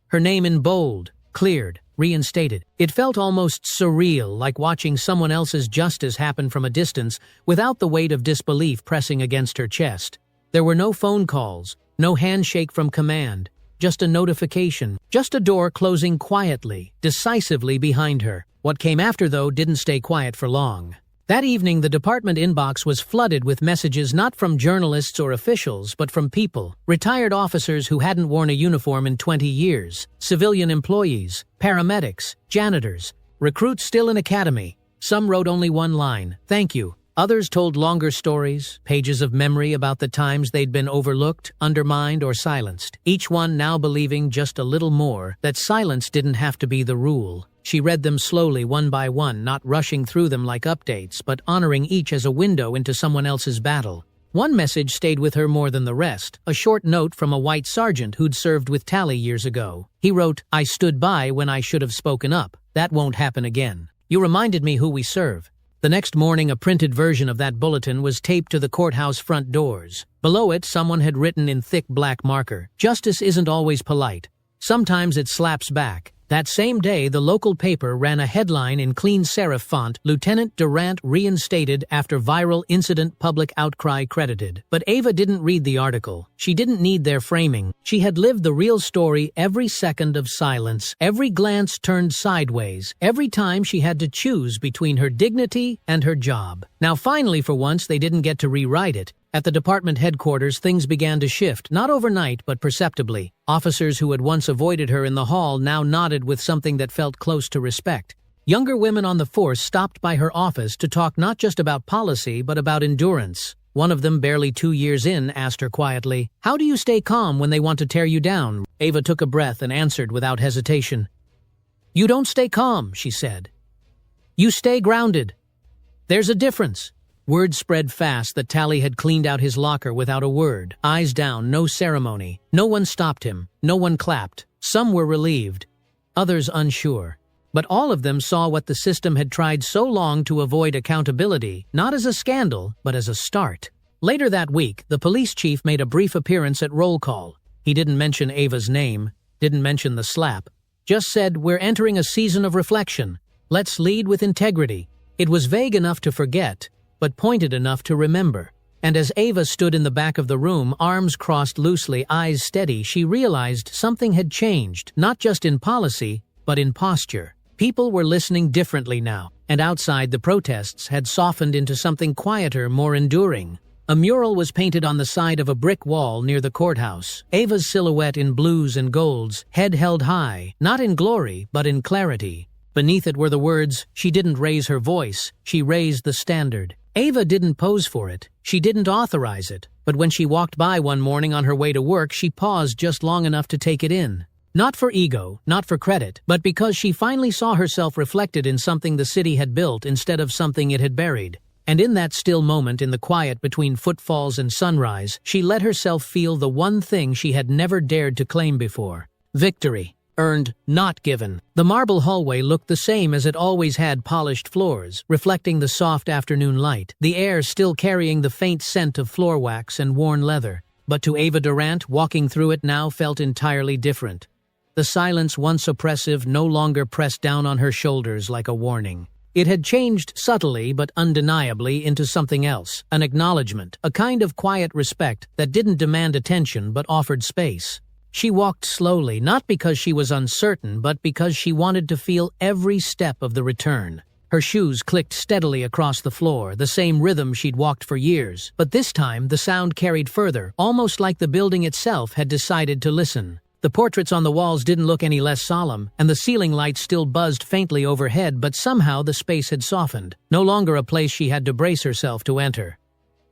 Speaker 1: Her name in bold, cleared, reinstated. It felt almost surreal, like watching someone else's justice happen from a distance without the weight of disbelief pressing against her chest. There were no phone calls, no handshake from command, just a notification, just a door closing quietly, decisively behind her. What came after, though, didn't stay quiet for long. That evening, the department inbox was flooded with messages not from journalists or officials, but from people, retired officers who hadn't worn a uniform in 20 years, civilian employees, paramedics, janitors, recruits still in academy. Some wrote only one line, "Thank you." Others told longer stories, pages of memory about the times they'd been overlooked, undermined, or silenced, each one now believing just a little more that silence didn't have to be the rule. She read them slowly, one by one, not rushing through them like updates, but honoring each as a window into someone else's battle. One message stayed with her more than the rest, a short note from a white sergeant who'd served with Talley years ago. He wrote, "I stood by when I should have spoken up. That won't happen again. You reminded me who we serve." The next morning, a printed version of that bulletin was taped to the courthouse front doors. Below it, someone had written in thick black marker, "Justice isn't always polite. Sometimes it slaps back." That same day, the local paper ran a headline in clean serif font, "Lieutenant Durant reinstated after viral incident, public outcry credited." But Ava didn't read the article. She didn't need their framing. She had lived the real story, every second of silence, every glance turned sideways, every time she had to choose between her dignity and her job. Now finally, for once, they didn't get to rewrite it. At the department headquarters, things began to shift, not overnight, but perceptibly. Officers who had once avoided her in the hall now nodded with something that felt close to respect. Younger women on the force stopped by her office to talk not just about policy, but about endurance. One of them, barely 2 years in, asked her quietly, "How do you stay calm when they want to tear you down?" Ava took a breath and answered without hesitation. "You don't stay calm," she said. "You stay grounded. There's a difference." Word spread fast that Tally had cleaned out his locker without a word. Eyes down, no ceremony. No one stopped him. No one clapped. Some were relieved. Others unsure. But all of them saw what the system had tried so long to avoid: accountability, not as a scandal, but as a start. Later that week, the police chief made a brief appearance at roll call. He didn't mention Ava's name, didn't mention the slap, just said, "We're entering a season of reflection. Let's lead with integrity." It was vague enough to forget, but pointed enough to remember. And as Ava stood in the back of the room, arms crossed loosely, eyes steady, she realized something had changed, not just in policy, but in posture. People were listening differently now, and outside, the protests had softened into something quieter, more enduring. A mural was painted on the side of a brick wall near the courthouse. Ava's silhouette in blues and golds, head held high, not in glory, but in clarity. Beneath it were the words, "She didn't raise her voice, she raised the standard." Ava didn't pose for it. She didn't authorize it. But when she walked by one morning on her way to work, she paused just long enough to take it in. Not for ego, not for credit, but because she finally saw herself reflected in something the city had built instead of something it had buried. And in that still moment, in the quiet between footfalls and sunrise, she let herself feel the one thing she had never dared to claim before: victory. Earned, not given. The marble hallway looked the same as it always had: polished floors, reflecting the soft afternoon light, the air still carrying the faint scent of floor wax and worn leather. But to Ava Durant, walking through it now felt entirely different. The silence, once oppressive, no longer pressed down on her shoulders like a warning. It had changed subtly but undeniably into something else, an acknowledgement, a kind of quiet respect that didn't demand attention but offered space. She walked slowly, not because she was uncertain, but because she wanted to feel every step of the return. Her shoes clicked steadily across the floor, the same rhythm she'd walked for years. But this time, the sound carried further, almost like the building itself had decided to listen. The portraits on the walls didn't look any less solemn, and the ceiling lights still buzzed faintly overhead, but somehow the space had softened. No longer a place she had to brace herself to enter.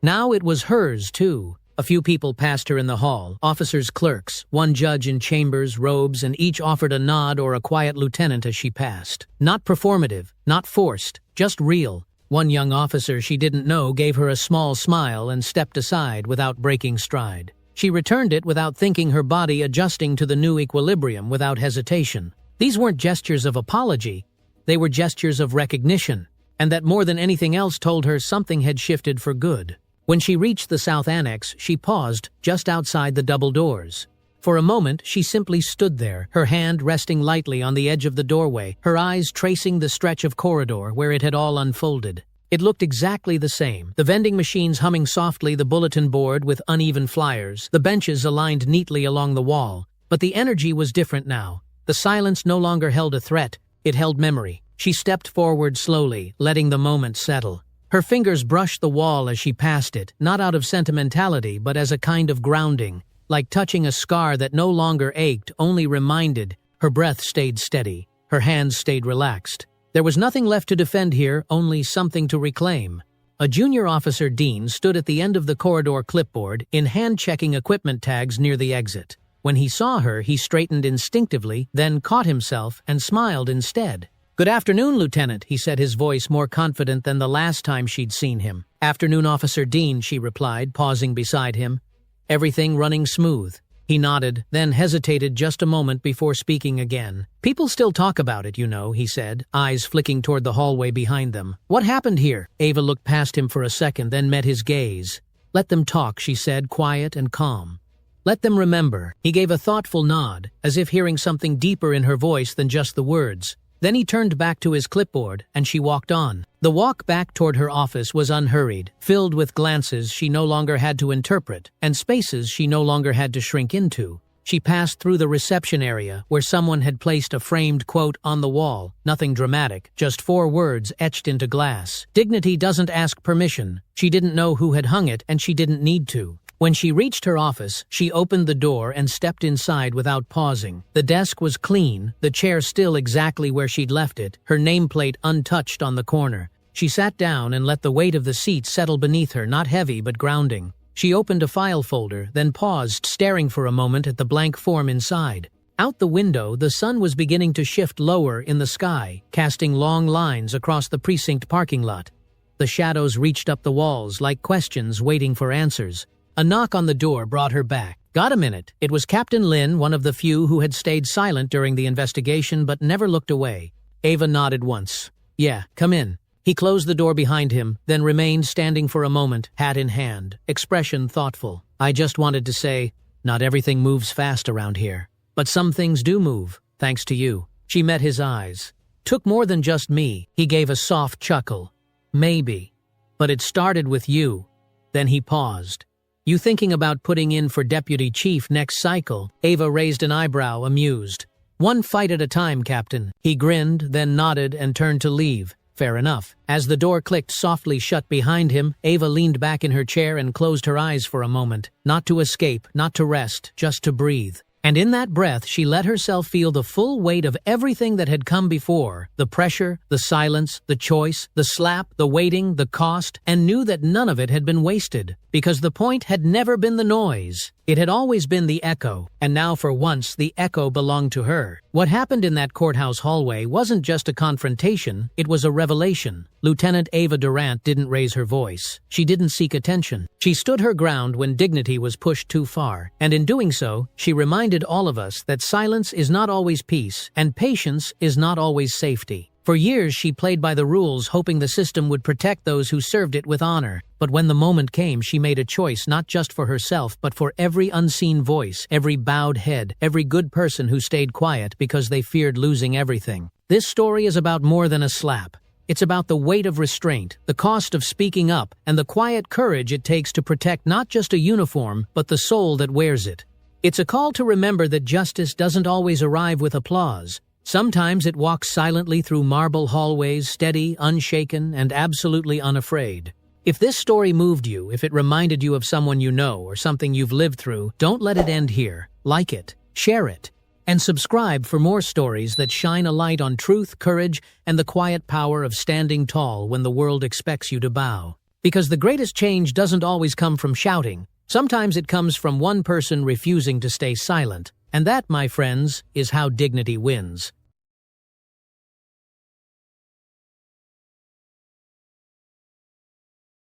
Speaker 1: Now it was hers, too. A few people passed her in the hall, officers, clerks, one judge in chambers, robes, and each offered a nod or a quiet lieutenant as she passed. Not performative, not forced, just real. One young officer she didn't know gave her a small smile and stepped aside without breaking stride. She returned it without thinking, her body adjusting to the new equilibrium without hesitation. These weren't gestures of apology, they were gestures of recognition, and that more than anything else told her something had shifted for good. When she reached the South Annex, she paused just outside the double doors. For a moment, she simply stood there, her hand resting lightly on the edge of the doorway, her eyes tracing the stretch of corridor where it had all unfolded. It looked exactly the same, the vending machines humming softly, the bulletin board with uneven flyers, the benches aligned neatly along the wall. But the energy was different now. The silence no longer held a threat, it held memory. She stepped forward slowly, letting the moment settle. Her fingers brushed the wall as she passed it, not out of sentimentality, but as a kind of grounding, like touching a scar that no longer ached, only reminded. Her breath stayed steady. Her hands stayed relaxed. There was nothing left to defend here, only something to reclaim. A junior officer, Dean, stood at the end of the corridor, clipboard, in hand checking equipment tags near the exit. When he saw her, he straightened instinctively, then caught himself and smiled instead. "Good afternoon, Lieutenant," he said, his voice more confident than the last time she'd seen him. "Afternoon, Officer Dean," she replied, pausing beside him. "Everything running smooth." He nodded, then hesitated just a moment before speaking again. "People still talk about it, you know," he said, eyes flicking toward the hallway behind them. "What happened here?" Ava looked past him for a second, then met his gaze. "Let them talk," she said, quiet and calm. "Let them remember." He gave a thoughtful nod, as if hearing something deeper in her voice than just the words. Then he turned back to his clipboard, and she walked on. The walk back toward her office was unhurried, filled with glances she no longer had to interpret, and spaces she no longer had to shrink into. She passed through the reception area, where someone had placed a framed quote on the wall. Nothing dramatic, just 4 words etched into glass. "Dignity doesn't ask permission." She didn't know who had hung it, and she didn't need to. When she reached her office, she opened the door and stepped inside without pausing. The desk was clean, the chair still exactly where she'd left it, her nameplate untouched on the corner. She sat down and let the weight of the seat settle beneath her, not heavy but grounding. She opened a file folder, then paused, staring for a moment at the blank form inside. Out the window, the sun was beginning to shift lower in the sky, casting long lines across the precinct parking lot. The shadows reached up the walls like questions waiting for answers. A knock on the door brought her back. "Got a minute?" It was Captain Lin, one of the few who had stayed silent during the investigation but never looked away. Ava nodded once. "Yeah, come in." He closed the door behind him, then remained standing for a moment, hat in hand, expression thoughtful. "I just wanted to say, not everything moves fast around here. But some things do move, thanks to you." She met his eyes. "Took more than just me." He gave a soft chuckle. "Maybe. But it started with you." Then he paused. "You thinking about putting in for deputy chief next cycle?" Ava raised an eyebrow, amused. "One fight at a time, Captain." He grinned, then nodded and turned to leave. "Fair enough." As the door clicked softly shut behind him, Ava leaned back in her chair and closed her eyes for a moment. Not to escape, not to rest, just to breathe. And in that breath, she let herself feel the full weight of everything that had come before. The pressure, the silence, the choice, the slap, the waiting, the cost, and knew that none of it had been wasted. Because the point had never been the noise. It had always been the echo, and now for once the echo belonged to her. What happened in that courthouse hallway wasn't just a confrontation, it was a revelation. Lieutenant Ava Durant didn't raise her voice. She didn't seek attention. She stood her ground when dignity was pushed too far, and in doing so, she reminded all of us that silence is not always peace, and patience is not always safety. For years she played by the rules, hoping the system would protect those who served it with honor. But when the moment came, she made a choice not just for herself, but for every unseen voice, every bowed head, every good person who stayed quiet because they feared losing everything. This story is about more than a slap. It's about the weight of restraint, the cost of speaking up, and the quiet courage it takes to protect not just a uniform, but the soul that wears it. It's a call to remember that justice doesn't always arrive with applause. Sometimes it walks silently through marble hallways, steady, unshaken, and absolutely unafraid. If this story moved you, if it reminded you of someone you know or something you've lived through, don't let it end here. Like it, share it, and subscribe for more stories that shine a light on truth, courage, and the quiet power of standing tall when the world expects you to bow. Because the greatest change doesn't always come from shouting. Sometimes it comes from one person refusing to stay silent. And that, my friends, is how dignity wins.